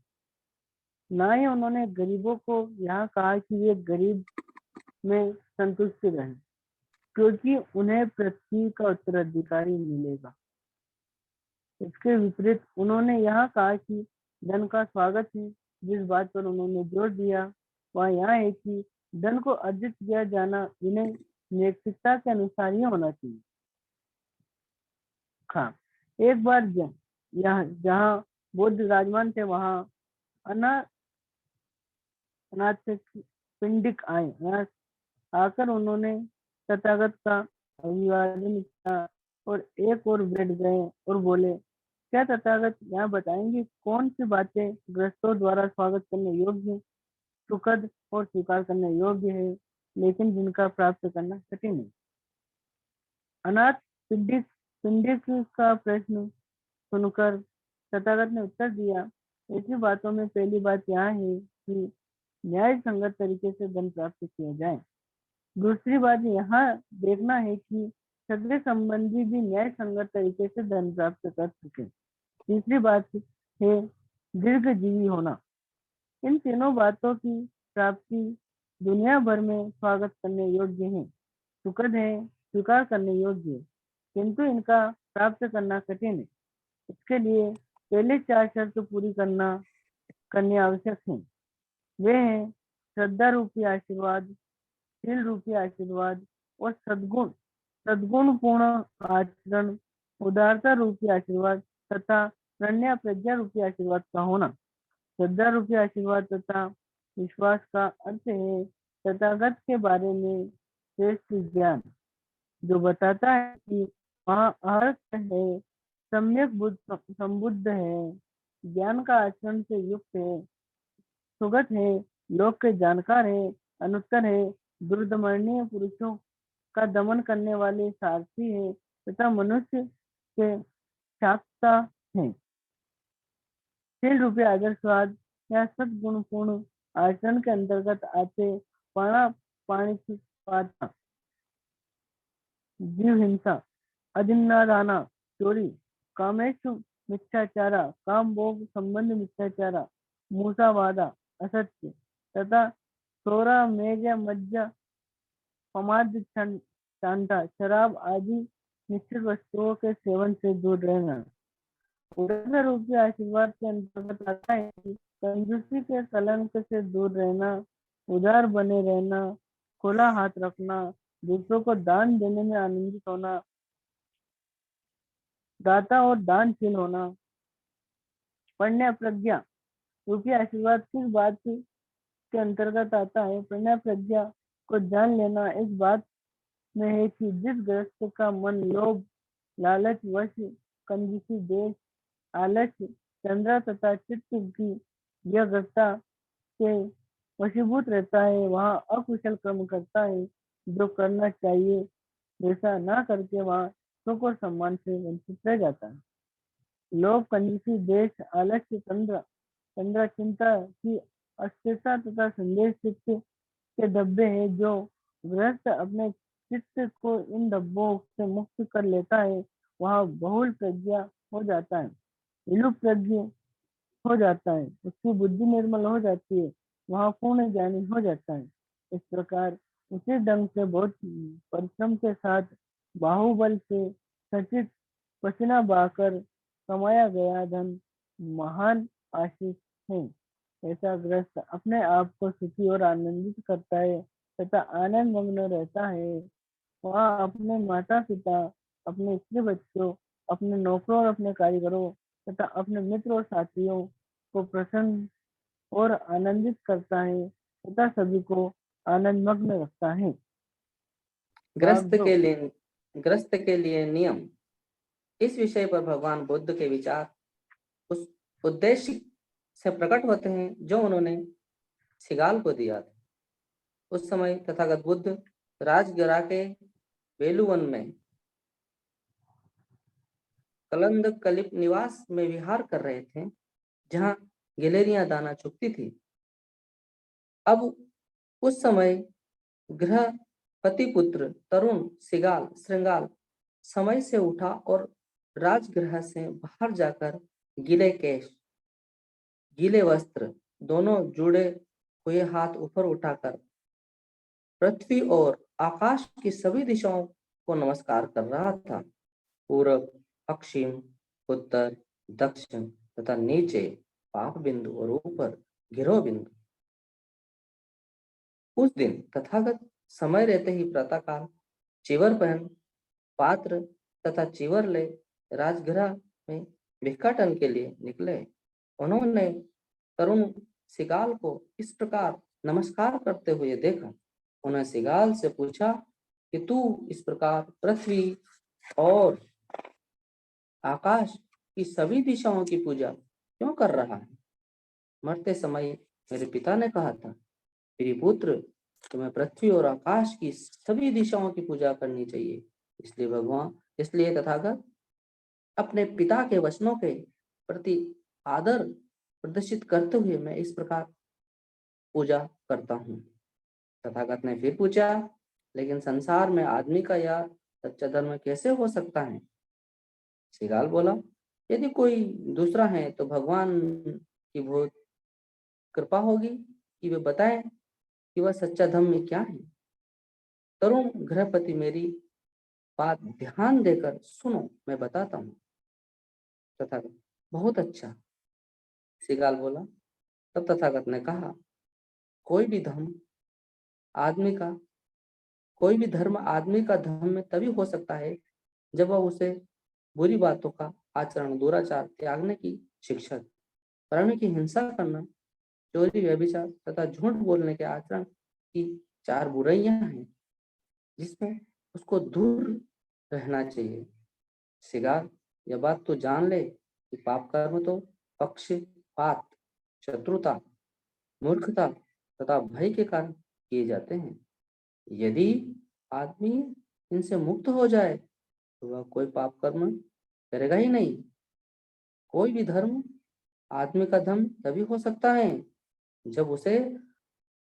ना ही उन्होंने गरीबों को यहाँ कहा कि वे गरीब में संतुष्ट रहें, क्योंकि उन्हें पृथ्वी का उत्तराधिकारी मिलेगा। इसके विपरीत उन्होंने यहाँ कहा कि धन का स्वागत है। जिस बात पर उन्होंने जोर दिया वह यह है कि धन को अर्जित किया जाना इन्हें नैतिकता के अनुसार ही होना चाहिए। हाँ, एक बार यहाँ जहाँ बुद्ध राजमान थे वहाँ अनाथ पिंडिक आए। यहाँ आकर उन्होंने तथागत का अभिवादन किया और एक और बैठ गए और बोले, क्या तथागत यहाँ बताएंगे कौन सी बातें गृहस्थों द्वारा स्वागत करने योग्य, सुखद और स्वीकार करने योग्य है, लेकिन जिनका प्राप्त करना कठिन है। अनाथ पिंडिक का प्रश्न सुनकर तथागत ने उत्तर दिया, ऐसी बातों में पहली बात यह है कि न्याय संगत तरीके से धन प्राप्त किया जाए। दूसरी बात यहाँ देखना है कि क्षत्रिय संबंधी भी न्याय संगत तरीके से धन प्राप्त कर सके। तीसरी बात है दीर्घजीवी होना। इन तीनों बातों की प्राप्ति दुनिया भर में स्वागत करने योग्य है, सुखद है, स्वीकार करने योग्य है, किंतु इनका प्राप्त करना कठिन है। इसके लिए पहले 4 शर्त पूरी करनी आवश्यक है। वे हैं श्रद्धा रूपी आशीर्वाद, शील रूपी आशीर्वाद और सद्गुण पूर्ण आचरण, उदारता रूपी आशीर्वाद तथा प्रज्ञा रूपी आशीर्वाद का होना। श्रद्धा रूपी आशीर्वाद तथा विश्वास का अर्थ है तथागत के बारे में श्रेष्ठ ज्ञान, जो बताता है कि वहाँ अर्थ है, सम्यक संबुद्ध है, ज्ञान का आचरण से युक्त है, सुगत है, लोक के जानकार है, अनुत्तर है, दुर्दमरणीय पुरुषों का दमन करने वाले सारथी है तथा मनुष्य के शाक्ता है। शील रूपी आदर्शवाद या सद्गुणपूर्ण आचरण के अंतर्गत आते पाणिपात, जीव हिंसा, अदिन्नादाना, चोरी, कामेशु मिथ्याचारा, काम भोग संबंध मिथ्याचारा, मूसावादा, असत्य तथा सोरा मेज मज्जा पमाद चांटा, शराब आदि निश्चित वस्तुओं के सेवन से दूर रहना। उदार रूपी आशीर्वाद के अंतर्गत आता है कि कंजूसी के कलंक से दूर रहना, उदार बने रहना, खुला हाथ रखना, दूसरों को दान देने में आनंदित होना, दाता और दानशील होना। प्रज्ञा रूपी आशीर्वाद किस बात के अंतर्गत आता है? प्रज्ञा को जान लेना इस बात में है कि जिस गृहस्थ का मन लोभ, लालच, वश, कंजूसी, देश, आलस्य, चंद्रा तथा चित्त की व्यग्रता से वशीभूत रहता है, वहाँ अकुशल कर्म करता है। जो करना चाहिए वैसा ना करके वहाँ सुख और सम्मान से वंचित रह जाता है। लोभ, कंजूसी, देश, आलस्य, चंद्रा चिंता की अस्थिरता तथा संदेश चित्त के धब्बे हैं। जो गृहस्थ अपने चित्त को इन धब्बों से मुक्त कर लेता है, वहाँ बहुल प्रज्ञा हो जाता है, विलुप्त प्रज्ञ हो जाता है, उसकी बुद्धि निर्मल हो जाती है, वहाँ पूर्ण ज्ञानी हो जाता है। इस प्रकार उसी ढंग से बहुत परिश्रम के साथ बाहुबल से सचित पसीना बहाकर कमाया गया धन महान आशीष है। ऐसा गृहस्थ अपने आप को सुखी और आनंदित करता है तथा आनंद मग्न रहता है। वह अपने माता पिता, अपने स्त्री बच्चों, अपने नौकरों और अपने कारीगरों तथा अपने मित्र और साथियों को प्रसन्न और आनंदित करता है तथा सभी को आनंद मग्न रखता है। ग्रस्त भाग 2। के लिए नियम। इस विषय पर भगवान बुद्ध के विचार उस उद्देश्य से प्रकट होते हैं जो उन्होंने सिगाल को दिया था। उस समय तथागत बुद्ध राजगिरा के बेलुवन में कलंद कलिप निवास में विहार कर रहे थे, जहां गिलहरियां दाना चुगती थी। अब उस समय गृह पति पुत्र तरुण सिगाल श्रृंगाल समय से उठा और राजगृह से बाहर जाकर गीले केश, गीले वस्त्र, दोनों जुड़े हुए हाथ ऊपर उठाकर पृथ्वी और आकाश की सभी दिशाओं को नमस्कार कर रहा था। पूर्व, पश्चिम, उत्तर, दक्षिण तथा नीचे पाप बिंदु और ऊपर गिरोह बिंदु। उस दिन तथागत समय रहते ही प्रातःकाल चीवर पहन पात्र तथा चीवर ले राजगृह में भिक्षाटन के लिए निकले। उन्होंने तरुण सिगाल को इस प्रकार नमस्कार करते हुए देखा। उन्होंने सिगाल से पूछा कि तू इस प्रकार पृथ्वी और आकाश की सभी दिशाओं की पूजा क्यों कर रहा है? मरते समय मेरे पिता ने कहा था, प्रिय पुत्र, तुम्हें पृथ्वी और आकाश की सभी दिशाओं की पूजा करनी चाहिए। इसलिए तथागत अपने पिता के वचनों के प्रति आदर प्रदर्शित करते हुए मैं इस प्रकार पूजा करता हूँ। तथागत ने फिर पूछा, लेकिन संसार में आदमी का यह सच्चा धर्म कैसे हो सकता है? सिगाल बोला, यदि कोई दूसरा है तो भगवान की बहुत कृपा होगी कि वे बताएं कि वह सच्चा धर्म क्या है। तरुण गृहपति, मेरी बात ध्यान देकर सुनो, मैं बताता हूँ। तथागत, बहुत अच्छा, सिगाल बोला। तब तथागत ने कहा, कोई भी धर्म आदमी का धर्म में तभी हो सकता है जब वह उसे बुरी बातों का आचरण, दुराचार त्यागने की शिक्षा, प्राणी की हिंसा करना, चोरी, व्यभिचार तथा झूठ बोलने के आचरण की 4 बुराइयां हैं जिसमें उसको दूर रहना चाहिए। सिगाल, यह बात तो जान ले कि पाप कर्म तो पक्षपात, शत्रुता, मूर्खता तथा भय के कारण किए जाते हैं। यदि आदमी इनसे मुक्त हो जाए तो वह कोई पाप कर्म करेगा ही नहीं। कोई भी धर्म आदमी का धर्म तभी हो सकता है जब उसे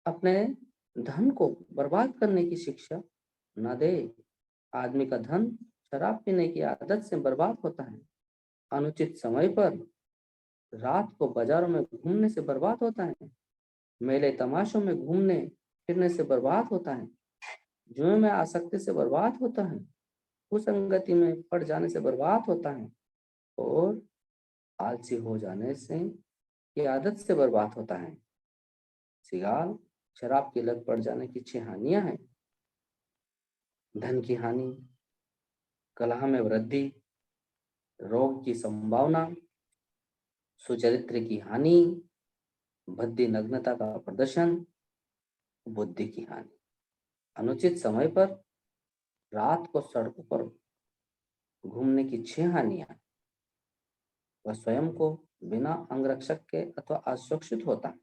अपने धन को बर्बाद करने की शिक्षा न दे। आदमी का धन शराब पीने की आदत से बर्बाद होता है, अनुचित समय पर रात को बाजारों में घूमने से बर्बाद होता है, मेले तमाशों में घूमने फिरने से बर्बाद होता है, जुए में आसक्ति से बर्बाद होता है, कुसंगति में पड़ जाने से बर्बाद होता है और आलसी हो जाने से की आदत से बर्बाद होता है। सिगाल, शराब की लत पड़ जाने की 6 हानियां हैं। धन की हानि, कलह में वृद्धि, रोग की संभावना, सुचरित्र की हानि, बद्धी नग्नता का प्रदर्शन, बुद्धि की हानि। अनुचित समय पर रात को सड़कों पर घूमने की 6 हानियां। वह स्वयं को बिना अंगरक्षक के अथवा असुरक्षित होता है,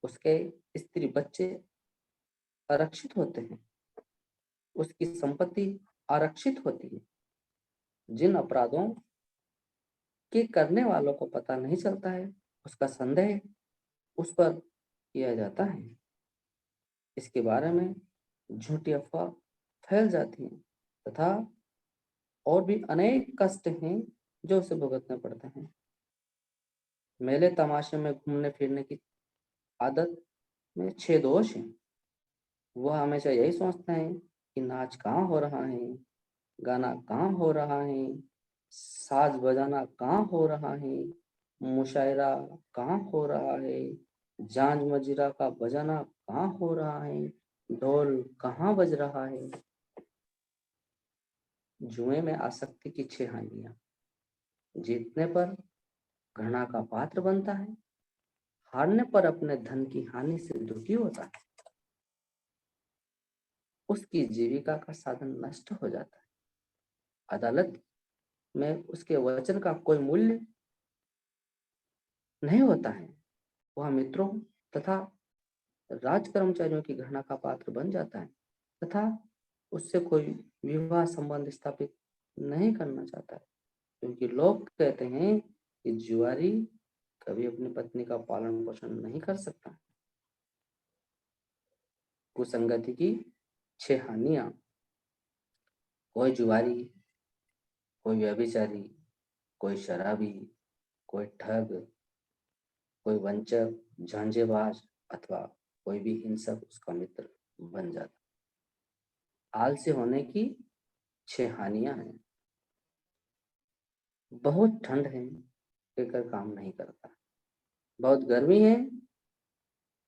उसके स्त्री बच्चे आरक्षित होते हैं, उसकी संपत्ति आरक्षित होती है। जिन अपराधों के करने वालों को पता नहीं चलता है उसका संदेह उस पर किया जाता है। इसके बारे में झूठी अफवाह फैल जाती है तथा और भी अनेक कष्ट हैं जो उसे भुगतने पड़ते हैं। मेले तमाशे में घूमने फिरने की आदत में 6 दोष हैं। वह हमेशा यही सोचते हैं कि नाच कहाँ हो रहा है, गाना कहाँ हो रहा है, साज बजाना कहाँ हो रहा है, मुशायरा कहाँ हो रहा है, झांझ मजीरा का बजाना कहाँ हो रहा है, ढोल कहाँ बज रहा है। जुए में आसक्ति की 6 हानियां। जीतने पर घृणा का पात्र बनता है, हारने पर अपने धन की हानि से दुखी होता है, उसकी जीविका का साधन नष्ट हो जाता है, अदालत में उसके वचन का कोई मूल्य नहीं होता है, वह मित्रों तथा राज कर्मचारियों की घृणा का पात्र बन जाता है तथा उससे कोई विवाह संबंध स्थापित नहीं करना चाहता है, क्योंकि लोग कहते हैं कि जुआरी कभी अपनी पत्नी का पालन पोषण नहीं कर सकता। कुसंगति की 6 हानियां। कोई जुआरी, कोई व्यभिचारी, कोई शराबी, कोई ठग, कोई वंचक, झांझेबाज अथवा कोई भी हिंसक उसका मित्र बन जाता। आलसी होने की 6 हानियां हैं। बहुत ठंड है कहकर काम नहीं करता, बहुत गर्मी है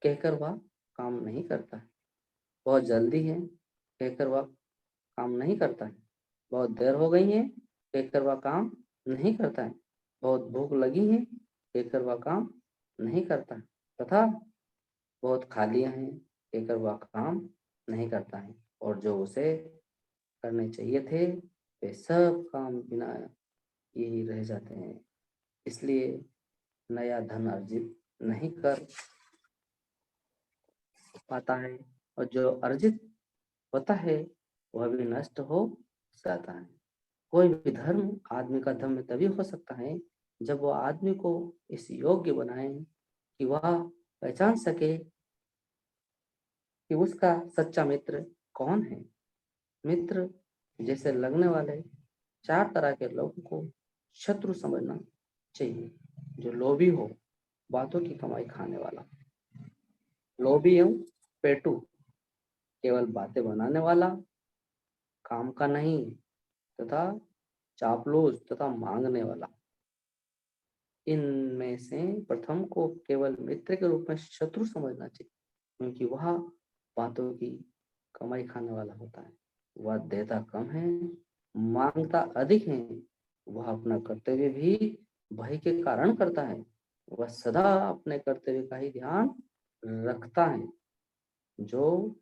कहकर वह काम नहीं करता है, बहुत जल्दी है कहकर वह काम नहीं करता है, बहुत देर हो गई है कहकर वह काम नहीं करता है, बहुत भूख लगी है कहकर वह काम नहीं करता है तथा बहुत खालियां हैं कहकर वह काम नहीं करता है, और जो उसे करने चाहिए थे वे सब काम बिना यही रह जाते हैं। इसलिए नया धन अर्जित नहीं कर पाता है, और जो अर्जित होता है वह भी नष्ट हो जाता है। कोई भी धर्म आदमी का धर्म तभी हो सकता है जब वह आदमी को इस योग्य बनाए कि वह पहचान सके कि उसका सच्चा मित्र कौन है। मित्र जैसे लगने वाले 4 तरह के लोगों को शत्रु समझना चाहिए। जो लोभी हो, बातों की कमाई खाने वाला, लोभी एवं पेटू, केवल बातें बनाने वाला, काम का नहीं, तथा चापलूस तथा मांगने वाला। इनमें से प्रथम को केवल मित्र के रूप में शत्रु समझना चाहिए, क्योंकि वह बातों की कमाई खाने वाला होता है। वह देता कम है, मांगता अधिक है, वह अपना कर्तव्य भी भय के कारण करता है, वह सदा अपने कर्तव्य का ही ध्यान रखता है। जो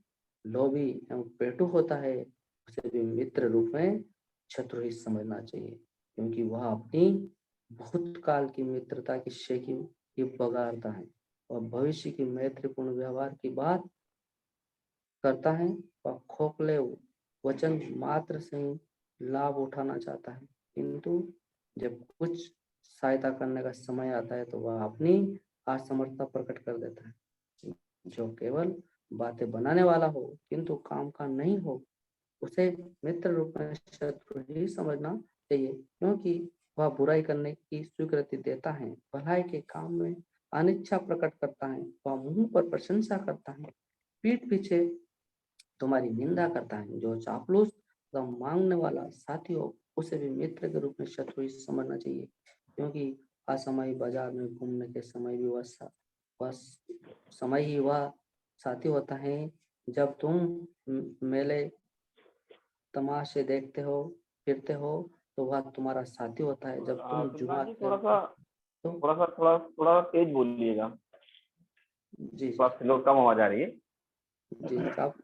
लोभी एवं पेटू होता है उसे भी मित्र रूप में शत्रु ही समझना चाहिए, क्योंकि वह अपनी भूतकाल की मित्रता की शेखी ही बगाड़ता है और भविष्य की मैत्रीपूर्ण व्यवहार की बात करता है। वह खोखले वचन मात्र से ही लाभ उठाना चाहता है, किंतु जब कुछ सहायता करने का समय आता है तो वह अपनी असमर्थता प्रकट कर देता है। जो केवल बातें बनाने वाला हो किंतु काम का नहीं हो, उसे मित्र रूप में शत्रु ही समझना चाहिए, क्योंकि वह बुराई करने की स्वीकृति देता है, भलाई के काम में अनिच्छा प्रकट करता है, वह मुंह पर प्रशंसा करता है, पीठ पीछे तुम्हारी निंदा करता है। जो चापलूस तथा मांगने वाला साथी हो उसे भी मित्र के रूप में शत्रु ही समझना चाहिए, क्योंकि असमय बाजार में घूमने के समय भी वह समय ही वह साथी होता है। जब तुम मेले तमाशे देखते हो फिरते हो तो वह तुम्हारा साथी होता है। जब तुम जुआ सिद्धांत जी थोड़ा सा तो थोड़ा तेज बोलिएगा, जी स्लो कम आवाज आ रही है। जी आप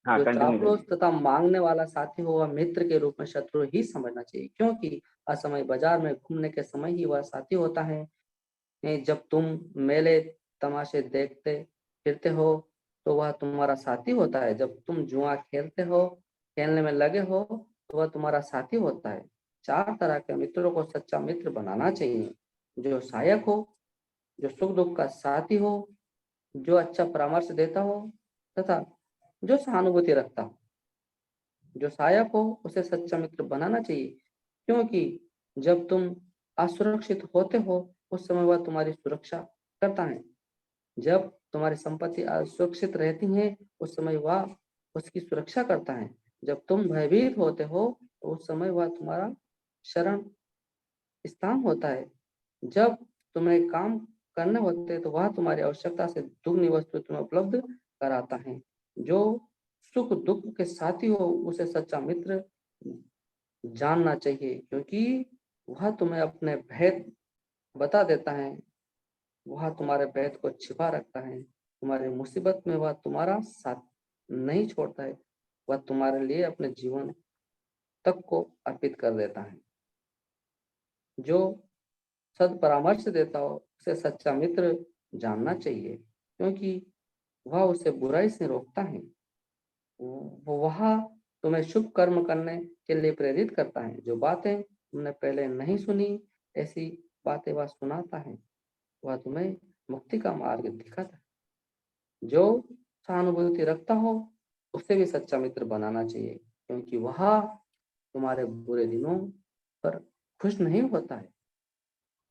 हाँ, जो कंटिन्यू चापलूस करिए। तथा मांगने वाला साथी हो वह मित्र के रूप में शत्रु ही समझना चाहिए, क्योंकि असमय बाजार में घूमने के समय ही वह साथी होता है। जब तुम मेले तमाशे देखते फिरते हो तो वह तुम्हारा साथी होता है। जब तुम जुआ खेलते हो, खेलने में लगे हो तो वह तुम्हारा साथी होता है। 4 तरह के मित्रों को सच्चा मित्र बनाना चाहिए। जो सहायक हो, जो सुख दुख का साथी हो, जो अच्छा परामर्श देता हो तथा जो सहानुभूति रखता हो। जो सहायक हो उसे सच्चा मित्र बनाना चाहिए, क्योंकि जब तुम असुरक्षित होते हो उस समय वह तुम्हारी सुरक्षा करता है। जब तुम्हारी संपत्ति सुरक्षित रहती है उस समय वह उसकी सुरक्षा करता है। जब तुम भयभीत होते हो तो उस समय वह तुम्हारा शरण स्थान होता है। जब तुम्हें काम करने होते हैं तो वह तुम्हारी आवश्यकता से दुगनी वस्तु तुम्हें उपलब्ध कराता है। जो सुख दुख के साथी हो उसे सच्चा मित्र जानना चाहिए, क्योंकि वह तुम्हें अपने भेद बता देता है, वह तुम्हारे भेद को छिपा रखता है। तुम्हारी मुसीबत में वह तुम्हारा साथ नहीं छोड़ता है, वह तुम्हारे लिए अपने जीवन तक को अर्पित कर देता है। जो सद परामर्श देता हो उसे सच्चा मित्र जानना चाहिए, क्योंकि वह उसे बुराई से रोकता है। वह तुम्हें शुभ कर्म करने के लिए प्रेरित करता है। जो बातें तुमने पहले नहीं सुनी ऐसी बातें वह सुनाता है। वह तुम्हें मुक्ति का मार्ग दिखाता है। जो सहानुभूति रखता हो उसे भी सच्चा मित्र बनाना चाहिए, क्योंकि वह तुम्हारे बुरे दिनों पर खुश नहीं होता है।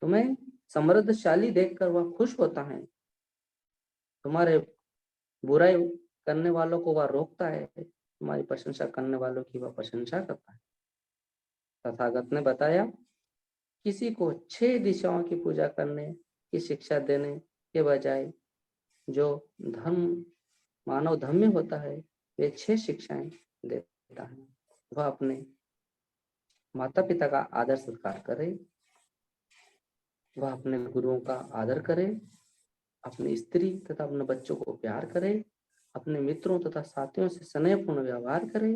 तुम्हें समृद्धशाली देखकर वह खुश होता है। तुम्हारे बुराई करने वालों को वह रोकता है, तुम्हारी प्रशंसा करने वालों की वह प्रशंसा करता है। तथागत ने बताया, किसी को 6 दिशाओं की पूजा करने की शिक्षा देने के बजाय जो धर्म मानव धर्म में होता है वे 6 शिक्षाएं देता है। वह अपने माता पिता का आदर सत्कार करे, वह अपने गुरुओं का आदर करे, अपनी स्त्री तथा अपने बच्चों को प्यार करे, अपने मित्रों तथा साथियों से स्नेहपूर्ण व्यवहार करे,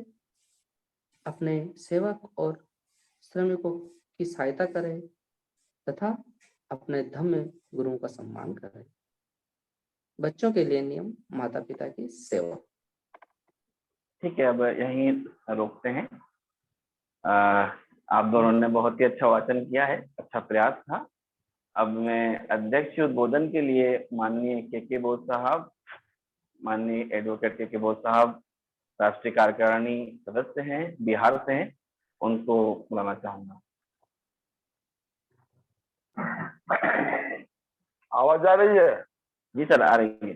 अपने सेवक और श्रमिकों की सहायता करे तथा अपने धम्म गुरुओं का सम्मान करे। बच्चों के लिए नियम, माता पिता की सेवा। ठीक है, अब यहीं रोकते हैं। आप दोनों ने बहुत ही अच्छा वाचन किया है, अच्छा प्रयास था। अब मैं अध्यक्ष उद्बोधन के लिए माननीय के बोस साहब, माननीय एडवोकेट के बोस साहब राष्ट्रीय कार्यकारिणी सदस्य हैं, बिहार से हैं, उनको बुलाना चाहूंगा। आवाज आ रही है? जी सर, आ रही है।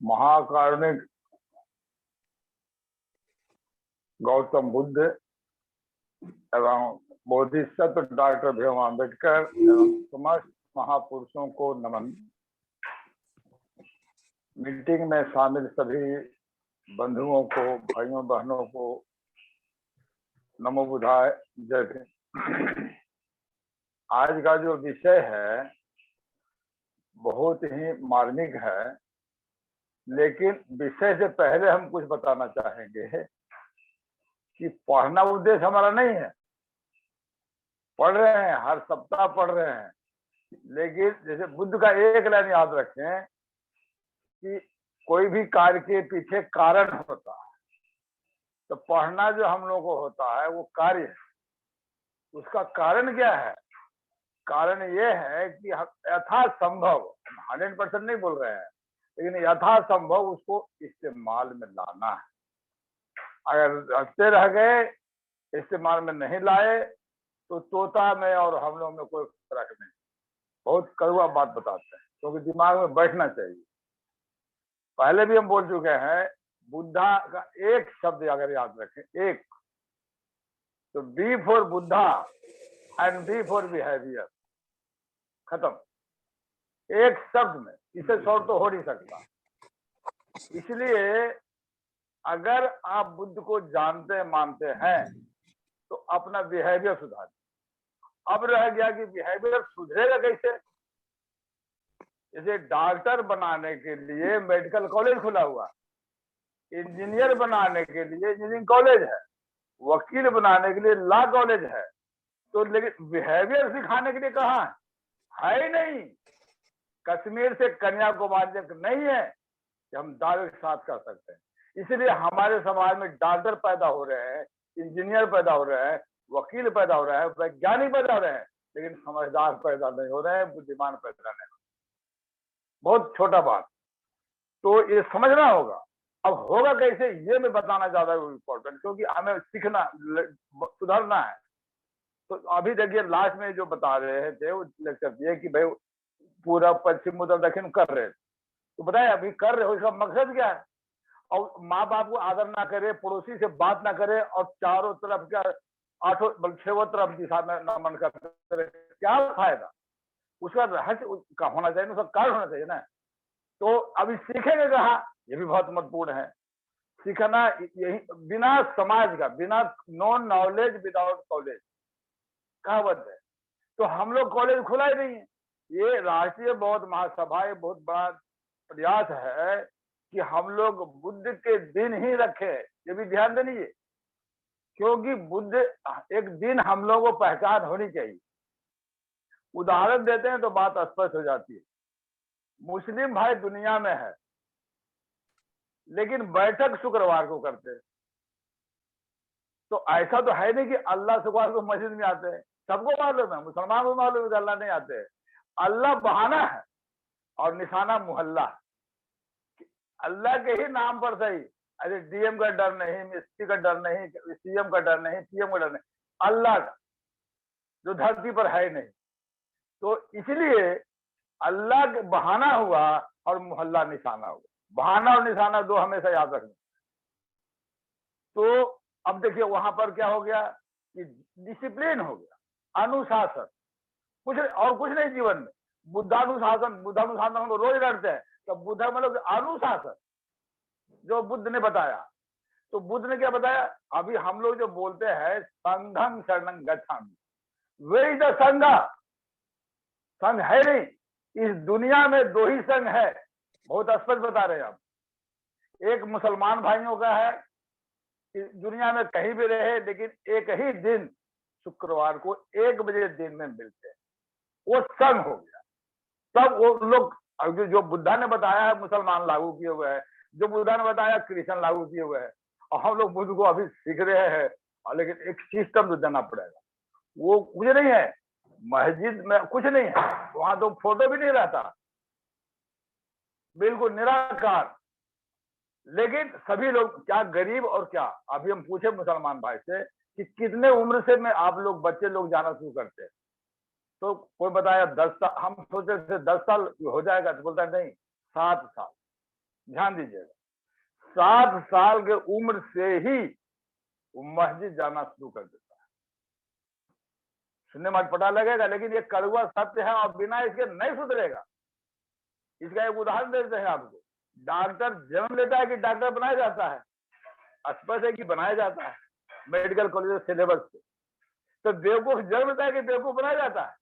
महाकारुणिक गौतम बुद्ध एवं बोधिसत्व डॉक्टर भीम अम्बेडकर एवं समस्त महापुरुषों को नमन। मीटिंग में शामिल सभी बंधुओं को, भाइयों बहनों को नमो बुधाय, जय भीम। आज का जो विषय है बहुत ही मार्मिक है, लेकिन विषय से पहले हम कुछ बताना चाहेंगे कि पढ़ना उद्देश्य हमारा नहीं है। पढ़ रहे हैं, हर सप्ताह पढ़ रहे हैं, लेकिन जैसे बुद्ध का एक लाइन याद रखें कि कोई भी कार्य के पीछे कारण होता है, तो पढ़ना जो हम लोग को होता है वो कार्य है। उसका कारण क्या है? कारण ये है कि यथासंभव, 100% नहीं बोल रहे हैं, लेकिन यथासंभव उसको इस्तेमाल में लाना है। अगर रखते रह गए, इस्तेमाल में नहीं लाए, तो तोता में और हम लोग में कोई फर्क नहीं। बहुत कड़वा बात बताते हैं, क्योंकि दिमाग में बैठना चाहिए। पहले भी हम बोल चुके हैं, बुद्धा का एक शब्द अगर याद रखें, एक, तो B for Buddha and B for behaviour, खत्म। एक शब्द में, इसे शॉर्ट तो हो नहीं सकता। इसलिए अगर आप बुद्ध को जानते मानते हैं तो अपना बिहेवियर सुधार। अब रह गया कि बिहेवियर सुधरेगा कैसे? जैसे डॉक्टर बनाने के लिए मेडिकल कॉलेज खुला हुआ, इंजीनियर बनाने के लिए इंजीनियरिंग कॉलेज है, वकील बनाने के लिए लॉ कॉलेज है, तो लेकिन बिहेवियर सिखाने के लिए कहाँ है? ही नहीं। कश्मीर से कन्याकुमारी तक नहीं है कि हम दावे के साथ कर सकते हैं। इसलिए हमारे समाज में डॉक्टर पैदा हो रहे हैं, इंजीनियर पैदा हो रहे हैं, वकील पैदा हो रहे हैं, वैज्ञानिक पैदा हो रहे हैं, लेकिन समझदार पैदा नहीं हो रहे हैं, बुद्धिमान पैदा नहीं हो रहे। बहुत छोटा बात, तो ये समझना होगा। अब होगा कैसे, ये मैं बताना ज्यादा इम्पोर्टेंट, क्योंकि हमें सीखना, सुधरना है। तो अभी देखिए लास्ट में जो बता रहे थे वो लेक्चर दिए कि भाई पूरब पश्चिम उत्तर दक्षिण कर रहे, तो बताए अभी कर रहे हो, इसका मकसद क्या है? और माँ बाप को आदर ना करे, पड़ोसी से बात ना करे, और चारों तरफ क्या आठों बल्कि छह तरफ दिशा में नमन करे, क्या फायदा? उसका रहस्य का होना चाहिए, उसका कारण होना चाहिए ना। तो अभी सीखेंगे कहाँ, ये भी बहुत महत्वपूर्ण है। सीखना यही, बिना समाज का, बिना नो नॉलेज विदाउट कॉलेज कहावत है। तो हम लोग कॉलेज खुला ही नहीं है। ये राष्ट्रीय बौद्ध महासभा एक बहुत बड़ा प्रयास है कि हम लोग बुद्ध के दिन ही रखे, ये भी ध्यान देनी है, क्योंकि बुद्ध एक दिन हम लोगों को पहचान होनी चाहिए। उदाहरण देते हैं तो बात स्पष्ट हो जाती है। मुस्लिम भाई दुनिया में है, लेकिन बैठक शुक्रवार को करते हैं। तो ऐसा तो है नहीं कि अल्लाह शुक्रवार को मस्जिद में आते हैं। सबको मालूम है, मुसलमान को मालूम है कि अल्लाह नहीं आते हैं। अल्लाह बहाना है और निशाना मोहल्ला है। अल्लाह के ही नाम पर सही, अरे डीएम का डर नहीं, एसपी का डर नहीं, सीएम का डर नहीं, पीएम का डर नहीं, अल्लाह का जो धरती पर है नहीं। तो इसलिए अल्लाह के बहाना हुआ और मोहल्ला निशाना हुआ। बहाना और निशाना दो हमेशा याद रखना। तो अब देखिए वहां पर क्या हो गया कि डिसिप्लिन हो गया, अनुशासन, कुछ और कुछ नहीं जीवन में। बुद्धानुशासन हम लोग रोज लड़ते हैं, तो बुद्ध मतलब अनुशासन जो बुद्ध ने बताया। तो बुद्ध ने क्या बताया? अभी हम लोग जो बोलते हैं संघं शरणं गच्छामि, वे द संघ, संघ है नहीं इस दुनिया में, दो ही संघ है, बहुत स्पष्ट बता रहे हैं आप। एक मुसलमान भाइयों का है कि दुनिया में कहीं भी रहे, लेकिन एक ही दिन शुक्रवार को 1 बजे दिन में मिलते हैं, वो संघ हो गया। तब वो लोग जो बुद्धा ने बताया है मुसलमान लागू किए हुए हैं, जो बुद्धा ने बताया क्रिश्चियन लागू किए हुए हैं, और हम लोग बुद्ध को अभी सीख रहे हैं। लेकिन एक सिस्टम तो देना पड़ेगा। वो कुछ नहीं है, मस्जिद में कुछ नहीं है, वहां तो फोटो भी नहीं रहता, बिल्कुल निराकार। लेकिन सभी लोग क्या गरीब और क्या, अभी हम पूछे मुसलमान भाई से कि कितने उम्र से में आप लोग बच्चे लोग जाना शुरू करते हैं, तो कोई बताया 10 साल। हम सोचे थे 10 साल हो जाएगा, तो बोलता है नहीं 7 साल। ध्यान दीजिएगा, 7 साल के उम्र से ही वो मस्जिद जाना शुरू कर देता है। सुनने में पता लगेगा, लेकिन ये कड़वा सत्य है और बिना इसके नहीं सुधरेगा। इसका एक उदाहरण देते हैं आपको। डॉक्टर जन्म लेता है कि डॉक्टर बनाया जाता है? स्पष्ट है कि बनाया जाता है मेडिकल कॉलेज सिलेबस से। तो बेवकूफ जन्म लेता है कि बेवकूफ बनाया जाता है?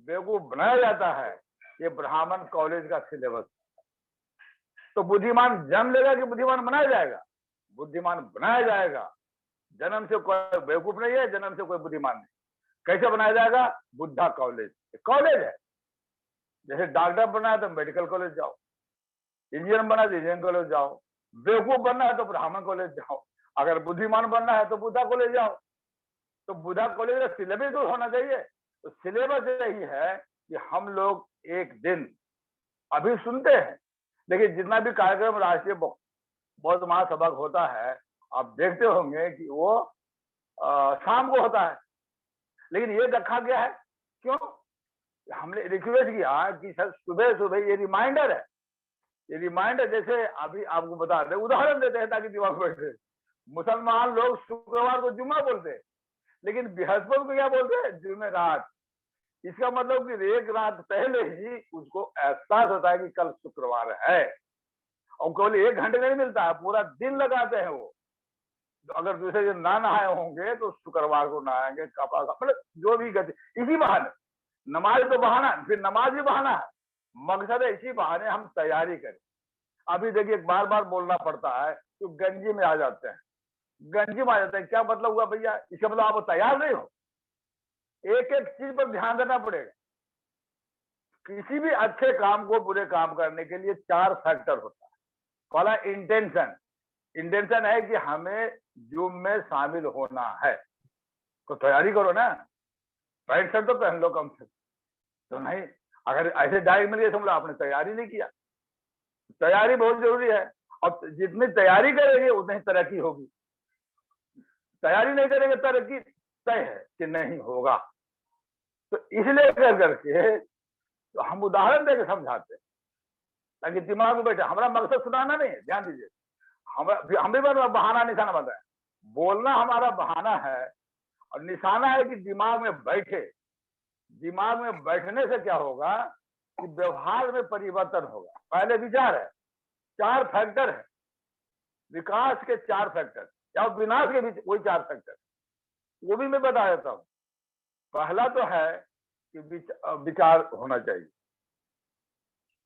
बेवकूफ बनाया जाता है, ये ब्राह्मण कॉलेज का सिलेबस। तो बुद्धिमान जन्म लेगा कि बुद्धिमान बनाया जाएगा? बुद्धिमान बनाया जाएगा। जन्म से कोई बेवकूफ नहीं है, जन्म से कोई बुद्धिमान नहीं। कैसे बनाया जाएगा? बुद्धा कॉलेज, कॉलेज है। जैसे डॉक्टर बनना है तो मेडिकल कॉलेज जाओ, इंजीनियर बनना है तो इंजीनियरिंग कॉलेज जाओ, बेवकूफ बनना है तो ब्राह्मण कॉलेज जाओ, अगर बुद्धिमान बनना है तो बुद्धा कॉलेज जाओ। तो बुद्धा कॉलेज का सिलेबस तो होना चाहिए। तो सिलेबस यही है कि हम लोग एक दिन अभी सुनते हैं, लेकिन जितना भी कार्यक्रम राष्ट्रीय बौद्ध महासभा होता है, आप देखते होंगे कि वो शाम को होता है। लेकिन ये रखा गया है क्यों? हमने रिक्वेस्ट किया कि सर सुबह सुबह ये रिमाइंडर है, ये रिमाइंडर। जैसे अभी आपको बता दें, उदाहरण देते हैं ताकि दिमाग बैठे। मुसलमान लोग शुक्रवार को जुम्मा बोलते हैं, लेकिन बृहस्पति को क्या बोलते हैं? जुमेरात। इसका मतलब कि एक रात पहले ही उसको एहसास होता है कि कल शुक्रवार है, और केवल 1 घंटे नहीं मिलता है, पूरा दिन लगाते हैं वो। तो अगर दूसरे दिन ना नहाए होंगे तो शुक्रवार को नहाएंगे, कपड़ा मतलब जो भी गति। इसी बहाने नमाज तो बहाना, फिर नमाज भी बहाना है। मकसद है इसी बहाने हम तैयारी करें। अभी देखिए बार बार बोलना पड़ता है तो गंजी में आ जाते हैं, गंजी में आ जाते हैं। क्या मतलब हुआ भैया? इसका मतलब आप तैयार नहीं हो। एक एक चीज पर ध्यान देना पड़ेगा। किसी भी अच्छे काम को बुरे काम करने के लिए 4 फैक्टर होता है। पहला इंटेंशन। इंटेंशन है कि हमें जुम में शामिल होना है, तो तैयारी करो ना। पैंट शर्ट तो पहन लो कम से, तो नहीं अगर ऐसे डायरेक्ट मिल गए समझ लो आपने तैयारी नहीं किया। तैयारी बहुत जरूरी है, और जितनी तैयारी करेंगे उतनी तरक्की होगी। तैयारी नहीं करेंगे तरक्की तय है कि नहीं होगा। तो इसलिए कर करके तो हम उदाहरण देकर समझाते हैं ताकि दिमाग में बैठे। हमारा मकसद सुनाना नहीं है, ध्यान दीजिए। हम भी बहाना निशाना बताए, बोलना हमारा बहाना है और निशाना है कि दिमाग में बैठे। दिमाग में बैठने से क्या होगा कि व्यवहार में परिवर्तन होगा। पहले विचार है, 4 फैक्टर है, विकास के 4 फैक्टर या विनाश के बीच वही 4 फैक्टर, वो भी मैं बता देता हूं। पहला तो है कि विचार होना चाहिए,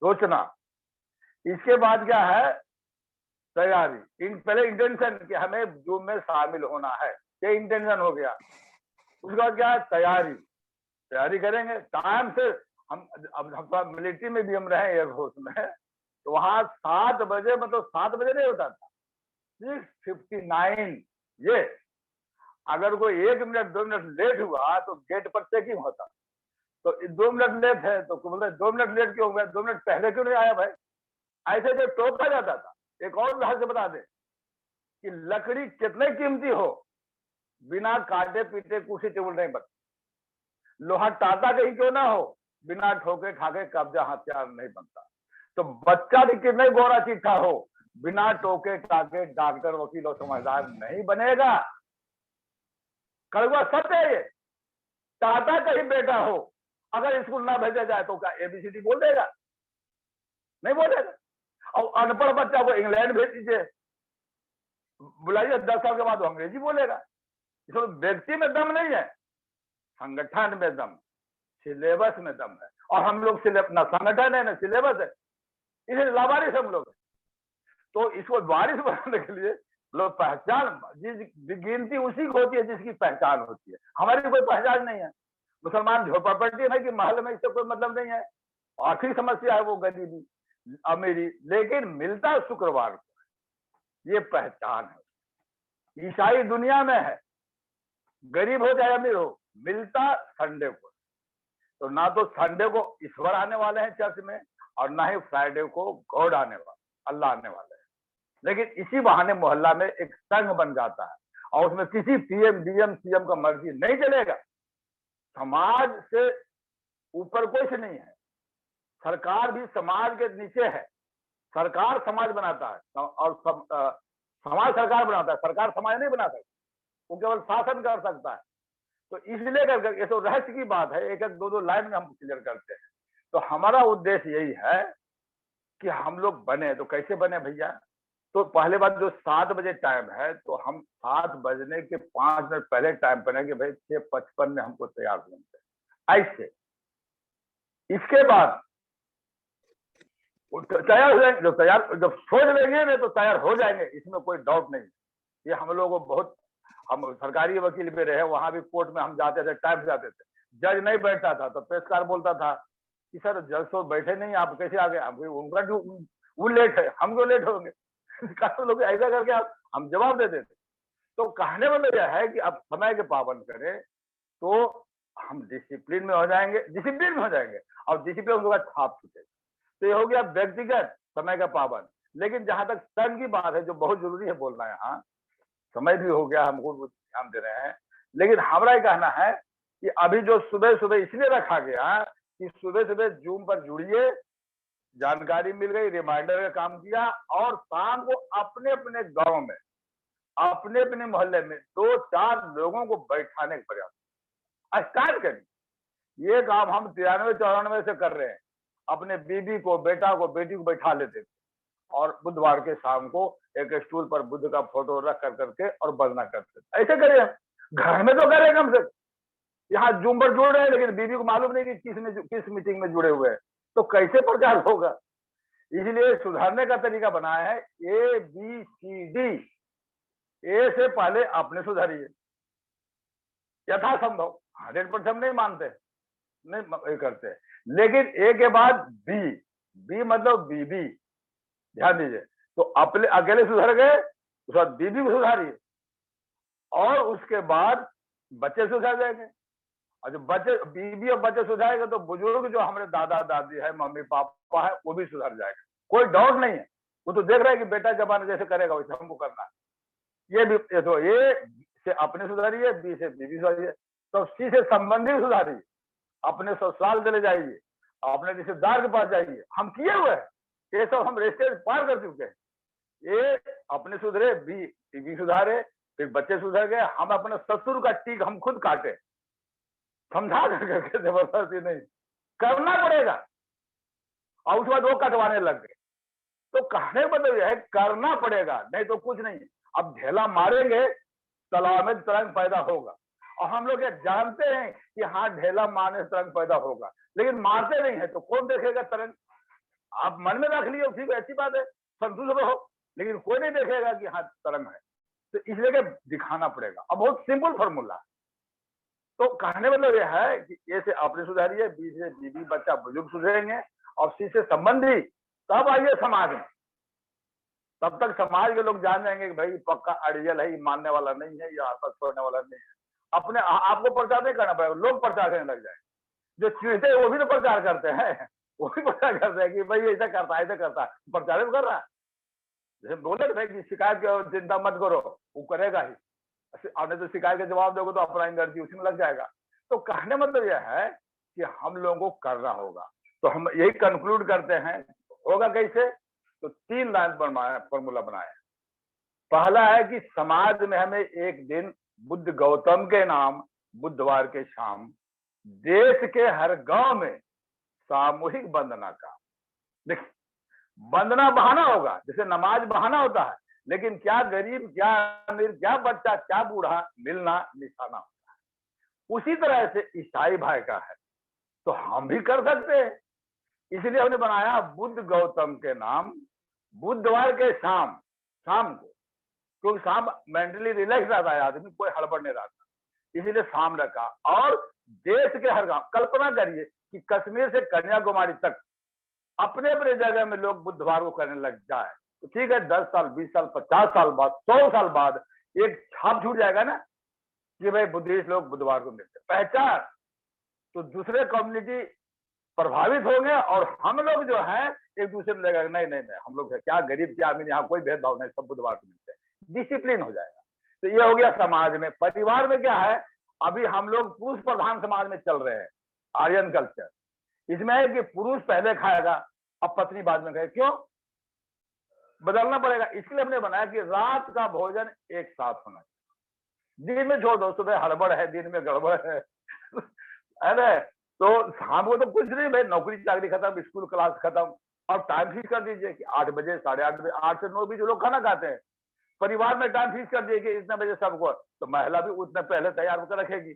सोचना। इसके बाद क्या है, तैयारी। पहले इंटेंशन कि हमें जूम में शामिल होना है, ये इंटेंशन हो गया। उसके बाद क्या है, तैयारी करेंगे टाइम से। हम मिलिट्री में भी हम रहे, एयरफोर्स में, तो वहां 7 बजे, मतलब 7 बजे नहीं होता था, 6:59। ये अगर कोई 1 मिनट 2 मिनट लेट हुआ तो गेट पर चेकिंग होता। तो 2 मिनट लेट है तो बोलते 2 मिनट लेट क्यों हो गया, 2 मिनट पहले क्यों नहीं आया भाई। ऐसे जो टोका जाता था। एक और उदाहरण से बता दे कि लकड़ी कितने कीमती हो, बिना काटे पीटे कुर्सी टेबल नहीं बनता। लोहा टाटा कहीं क्यों ना हो, बिना ठोके ठाके कब्जा हथियार नहीं बनता। तो बच्चा भी कितने गोरा चिट्ठा हो, बिना टोके टाके डॉक्टर वकील और समझदार नहीं बनेगा। कड़वा सत्य है ये। टाटा कहीं बेटा हो, अगर स्कूल ना भेजा जाए तो क्या ABCD बोल देगा? नहीं बोलेगा। और अनपढ़ बच्चा को इंग्लैंड भेज दीजिए, बुलाइए, 10 साल के बाद वो अंग्रेजी बोलेगा। इसमें व्यक्ति में दम नहीं है, संगठन में दम, सिलेबस में दम है। और हम लोग ना संगठन है ना सिलेबस है, इसे लावारिस हम लोग। तो इसको वारिस बनाने के लिए लोग पहचान, गिनती उसी को होती है जिसकी पहचान होती है। हमारी कोई पहचान नहीं है। मुसलमान झोपड़पट्टी है कि महल में, इससे कोई मतलब नहीं है। आखिरी समस्या है वो गरीबी अमीरी, लेकिन मिलता शुक्रवार को, ये पहचान है। ईसाई दुनिया में है, गरीब हो चाहे अमीर हो, मिलता संडे को। तो ना तो संडे को ईश्वर आने वाले हैं चर्च में, और ना ही फ्राइडे को गॉड आने वाला, अल्लाह आने वाले हैं। लेकिन इसी बहाने मोहल्ला में एक संघ बन जाता है, और उसमें किसी PM DM CM का मर्जी नहीं चलेगा। समाज से ऊपर कुछ नहीं है, सरकार भी समाज के नीचे है। सरकार समाज बनाता है और समाज सरकार बनाता है, सरकार समाज नहीं बना सकती, वो केवल शासन कर सकता है। तो इसलिए करके, ये तो रहस्य की बात है, एक एक 2-2 लाइन में हम क्लियर करते हैं। तो हमारा उद्देश्य यही है कि हम लोग बने। तो कैसे बने भैया? तो पहले बात, जो 7 बजे टाइम है, तो हम 7 बजने के 5 मिनट पहले टाइम पर कि भाई 6:55 में हमको तैयार होना है, ऐसे। इसके बाद तैयार हो जाएंगे, जब सोच लेंगे ना तो तैयार हो जाएंगे, इसमें कोई डाउट नहीं। ये हम लोगों को बहुत, हम सरकारी वकील भी रहे, वहां भी कोर्ट में हम जाते थे, टाइम से जाते थे। जज नहीं बैठता था तो पेशकार बोलता था कि सर जज तो बैठे नहीं, आप कैसे आ गए? उनका वो लेट है, हम क्यों लेट होंगे? लोग ऐसा करके हम जवाब देते थे। तो कहने वाला यह है कि अब समय के पाबंद करें तो हम डिसिप्लिन में हो जाएंगे, और डिसिप्लिन होगा छाप छूटेगा। तो ये हो गया व्यक्तिगत समय का पाबंद। लेकिन जहां तक संघ की बात है, जो बहुत जरूरी है बोलना, यहाँ समय भी हो गया, हमको ध्यान दे रहे हैं। लेकिन हमारा ये कहना है कि अभी जो सुबह इसलिए रखा गया कि सुबह जूम पर जुड़िए, जानकारी मिल गई, रिमाइंडर का काम किया, और शाम को अपने अपने गांव में, अपने अपने मोहल्ले में 2-4 लोगों को बैठाने का प्रयास स्टार्ट करें। ये काम हम 93-94 से कर रहे हैं। अपने बीबी को, बेटा को, बेटी को बैठा लेते थे, और बुधवार के शाम को एक स्टूल पर बुद्ध का फोटो रख करके और बजना करते थे। ऐसे करिए, घर में तो करें कम से कम। यहाँ जूम पर जुड़ रहे हैं, लेकिन बीबी को मालूम नहीं कि किस मीटिंग में जुड़े हुए हैं, तो कैसे प्रचार होगा? इसलिए सुधारने का तरीका बनाया है ABCD। ए से पहले अपने सुधारिए यथासंभव। 100% नहीं मानते, नहीं करते, लेकिन ए के बाद बी मतलब बीबी, ध्यान दीजिए। तो अपने अकेले सुधर गए, उसके बाद बीबी को सुधारिए, और उसके बाद बच्चे सुधर जाएंगे। और जो बच्चे, बीबी और बच्चे सुधारेंगे तो बुजुर्ग जो हमारे दादा दादी है, मम्मी पापा है, वो भी सुधर जाएगा। कोई डाउट नहीं है। वो तो देख रहे हैं कि बेटा जबान जैसे करेगा वैसे हमको करना है। ये भी, तो ए से अपने सुधारिए, बी से बीबी सुधारिए, तो सी से संबंधी सुधारिए, अपने ससुराल चले जाइए, अपने रिश्तेदार के पास जाइए, हम किए हुए हैं ये सब, हम रेस्टेज पार कर चुके हैं। ये अपने सुधरे, बीवी सुधारे, फिर बच्चे सुधर गए, हम अपने ससुर का टीक हम खुद काटे, समझा करके, जबरदस्ती नहीं, करना पड़ेगा। और उसके बाद वो कटवाने लग गए। तो कहने का मतलब यह है करना पड़ेगा, नहीं तो कुछ नहीं। अब ढेला मारेंगे तालाब में तरंग पैदा होगा, और हम लोग ये जानते हैं कि हाँ ढेला मारने से तरंग पैदा होगा, लेकिन मारते नहीं है तो कौन देखेगा तरंग? आप मन में रख लिए ठीक है, अच्छी बात है, संतुष्ट रहो, लेकिन कोई नहीं देखेगा कि हाँ तरंग है। तो इसलिए कि दिखाना पड़ेगा। अब बहुत सिंपल फॉर्मूला, तो कहने मतलब यह है कि ए से आपने सुधारिए, बी से बीवी बच्चा बुजुर्ग सुधरेंगे, और सी से संबंधी, तब आइए समाज में। तब तक समाज के लोग जान जाएंगे कि भाई पक्का अड़ियल है, मानने वाला नहीं है, या आपस छोड़ने वाला नहीं है। अपने आपको प्रचार नहीं करना पड़ेगा, लोग प्रचार करने लग जाए। जो चिढ़ते हैं वो भी तो प्रचार करते हैं, वो भी प्रचार करते हैं कि भाई ऐसा करता है, ऐसा करता है, प्रचार भी कर रहा है। जैसे बोले थे कि शिकायत की चिंता मत करो, वो करेगा ही, आपने तो शिकायत का जवाब दोगे तो अपना एनर्जी उसी में लग जाएगा। तो कहने मतलब यह है कि हम लोगों को करना होगा। तो हम यही कंक्लूड करते हैं, होगा कैसे? तो 3 लाइन फॉर्मूला बनाया। पहला है कि समाज में हमें एक दिन बुद्ध गौतम के नाम बुधवार के शाम देश के हर गांव में सामूहिक वंदना का, देखिए वंदना बहाना होगा, जैसे नमाज बहाना होता है, लेकिन क्या गरीब, क्या अमीर, क्या बच्चा, क्या बूढ़ा, मिलना निशाना होता है। उसी तरह से ईसाई भाई का है, तो हम भी कर सकते हैं। इसलिए हमने बनाया बुद्ध गौतम के नाम बुधवार के शाम को, क्योंकि शाम मेंटली रिलैक्स रहता है आदमी, कोई हड़बड़ नहीं रहता, इसीलिए शाम रखा। और देश के हर गांव, कल्पना करिए कि कश्मीर से कन्याकुमारी तक अपने अपने जगह में लोग बुधवार को करने लग जाए, तो ठीक है 10 साल, 20 साल, 50 साल बाद, 100 साल बाद एक छाप छूट जाएगा ना कि भाई बुद्धिस्ट लोग बुधवार को मिलते, पहचान। तो दूसरे कम्युनिटी प्रभावित होंगे, और हम लोग जो है एक दूसरे में लगेगा नहीं नहीं नहीं, हम लोग क्या गरीब क्या अमीर, यहाँ कोई भेदभाव नहीं, सब बुधवार को मिलते हैं, डिसिप्लिन हो जाएगा। तो ये हो गया समाज में। परिवार में क्या है, अभी हम लोग पुरुष प्रधान समाज में चल रहे हैं, आर्यन कल्चर। इसमें है कि पुरुष पहले खाएगा, अब पत्नी बाद में खाएगी। क्यों? बदलना पड़ेगा। इसलिए हमने बनाया कि रात का भोजन एक साथ होना चाहिए। दिन में छोड़ दो, सुबह हड़बड़ है, दिन में गड़बड़ है अरे तो शाम को तो कुछ नहीं भाई, नौकरी चाकरी खत्म, स्कूल क्लास खत्म, और टाइम फिक्स कर दीजिए कि 8 बजे, 8:30 बजे, 8 से 9 बजे लोग खाना खाते हैं। परिवार में टाइम फिक्स कर दिए कि इतने बजे सबको, तो महिला भी उतने पहले तैयार होकर रखेगी।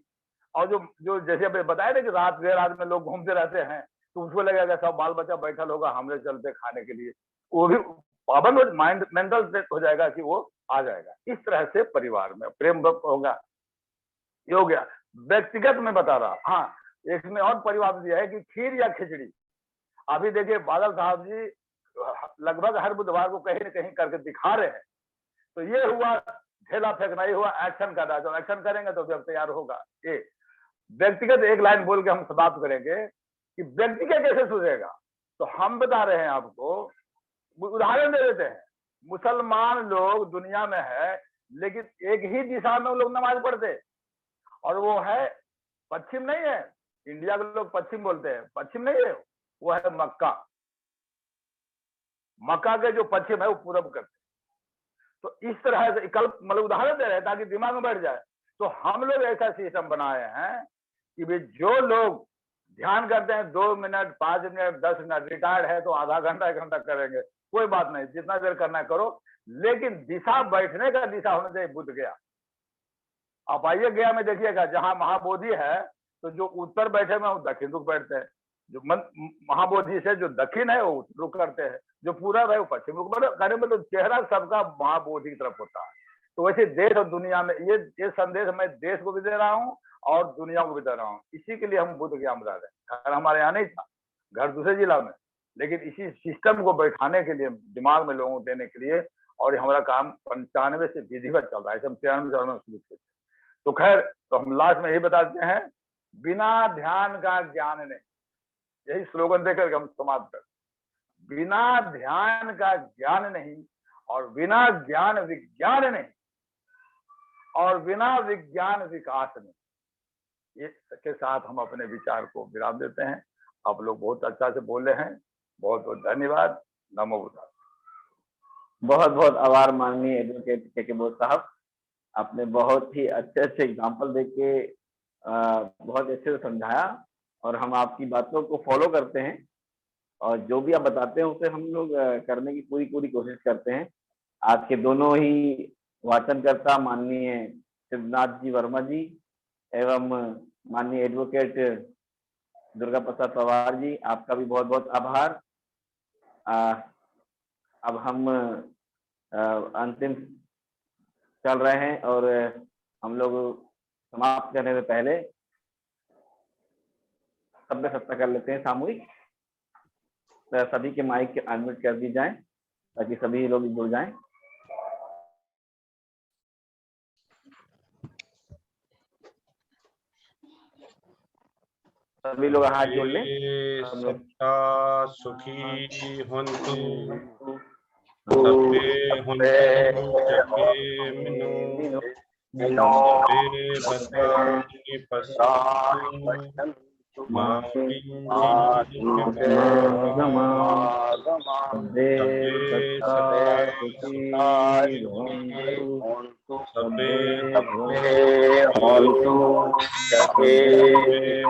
और जो जैसे अभी बताया ना कि रात देर रात में लोग घूमते रहते हैं, तो उसको लगेगा सब बाल बच्चा बैठा होगा हमरे चलते खाने के लिए, वो भी पाबंद, माइंड मेंटल सेट हो जाएगा कि वो आ जाएगा। इस तरह से परिवार में प्रेम होगा। ये हो गया व्यक्तिगत में बता रहा। हाँ, इसमें और परिवार दिया है कि खीर या खिचड़ी। अभी देखिए बादल साहब जी लगभग हर बुधवार को कहीं न कहीं करके दिखा रहे हैं। तो ये हुआ ढेला फेंकना, ये हुआ एक्शन करना। जब एक्शन करेंगे तो जब तैयार होगा। ये व्यक्तिगत एक लाइन बोल के हम समाप्त करेंगे कि व्यक्तिगत कैसे सुधरेगा। तो हम बता रहे हैं आपको, उदाहरण दे देते हैं। मुसलमान लोग दुनिया में है, लेकिन एक ही दिशा में लोग नमाज पढ़ते, और वो है पश्चिम नहीं है। इंडिया के लोग पश्चिम बोलते हैं, पश्चिम नहीं है, वो है मक्का। मक्का के जो पश्चिम है वो पूरब करते। तो इस तरह से कल्प मतलब उदाहरण दे रहे हैं ताकि दिमाग में बैठ जाए। तो हम लोग ऐसा सिस्टम बनाए हैं कि भाई जो लोग ध्यान करते हैं 2 मिनट, 5 मिनट, 10 मिनट, रिटायर्ड है तो आधा घंटा 1 घंटा करेंगे, कोई बात नहीं, जितना देर करना है करो, लेकिन दिशा बैठने का दिशा होना चाहिए बुद्ध गया। आप आइए गया में देखिएगा, जहां महाबोधि है तो जो उत्तर बैठे में वो दक्षिण रुख बैठते हैं, जो महाबोधि से जो दक्षिण है वो उत्तर रुख करते हैं, जो पूरब है वो पश्चिम रुख। करने में तो चेहरा सबका महाबोधि की तरफ होता है। तो वैसे देश और दुनिया में ये संदेश मैं देश को भी दे रहा हूँ और दुनिया को भी दे रहा हूँ। इसी के लिए हम बुद्ध गया में रह रहे हैं। घर हमारे यहाँ नहीं था, घर दूसरे जिला में, लेकिन इसी सिस्टम को बैठाने के लिए, दिमाग में लोगों को देने के लिए, और हमारा काम 95 से विधिवत चल रहा है। हम 93 में शुरू किए। तो खैर, तो हम लास्ट में यही बताते हैं, बिना ध्यान का ज्ञान नहीं। यही स्लोगन देकर हम समाप्त कर। बिना ध्यान का ज्ञान नहीं, और बिना ज्ञान विज्ञान नहीं, और बिना विज्ञान विकास नहीं। ये के साथ हम अपने विचार को विराम देते हैं। आप लोग बहुत अच्छा से बोले हैं, बहुत बहुत धन्यवाद। नमो बुद्धाय। बहुत बहुत आभार माननीय एडवोकेट के बोस साहब, आपने बहुत ही अच्छे अच्छे एग्जाम्पल देके बहुत अच्छे से समझाया और हम आपकी बातों को फॉलो करते हैं और जो भी आप बताते हैं उसे हम लोग करने की पूरी पूरी कोशिश करते हैं। आज के दोनों ही वाचनकर्ता माननीय सिद्धनाथ जी वर्मा जी एवं माननीय एडवोकेट दुर्गा प्रसाद पवार जी, आपका भी बहुत बहुत आभार। अब हम अंतिम चल रहे हैं और हम लोग समाप्त करने से पहले सभ्य सत्ता कर लेते हैं सामूहिक। तो सभी के माइक अनम्यूट कर दी जाए ताकि सभी लोग जुड़ जाएं। सभी लोग हाथ जोड़ लें। सत्ता सुखी हन्तु सभ्ये हन्तु चके सभ्ये भद्राणि पश्यन्तु मा किञ्चित् सभ्ये सत्ता सुखी हन्तु सभ्ये हन्तु चके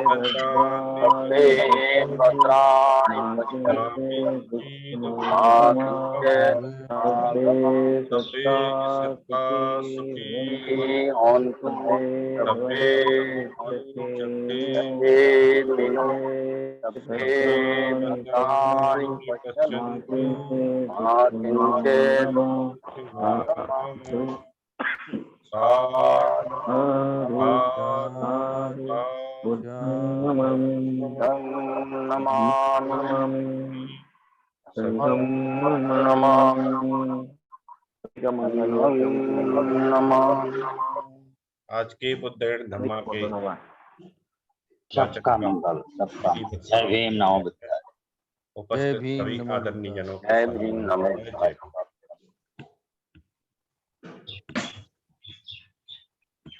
भद्राणि सभ्ये सत्ता सुखी हन्तु सभ्ये हन्तु चके सभ्ये भद्राणि पश्यन्तु मा किञ्चित् आज के बुद्धेड़ धम्मा के सबका मंगल, सबका जय भीम, नमो बुद्धाय। उपस्थित सभी आदरणीय जनों को जय भीम, नमो बुद्धाय।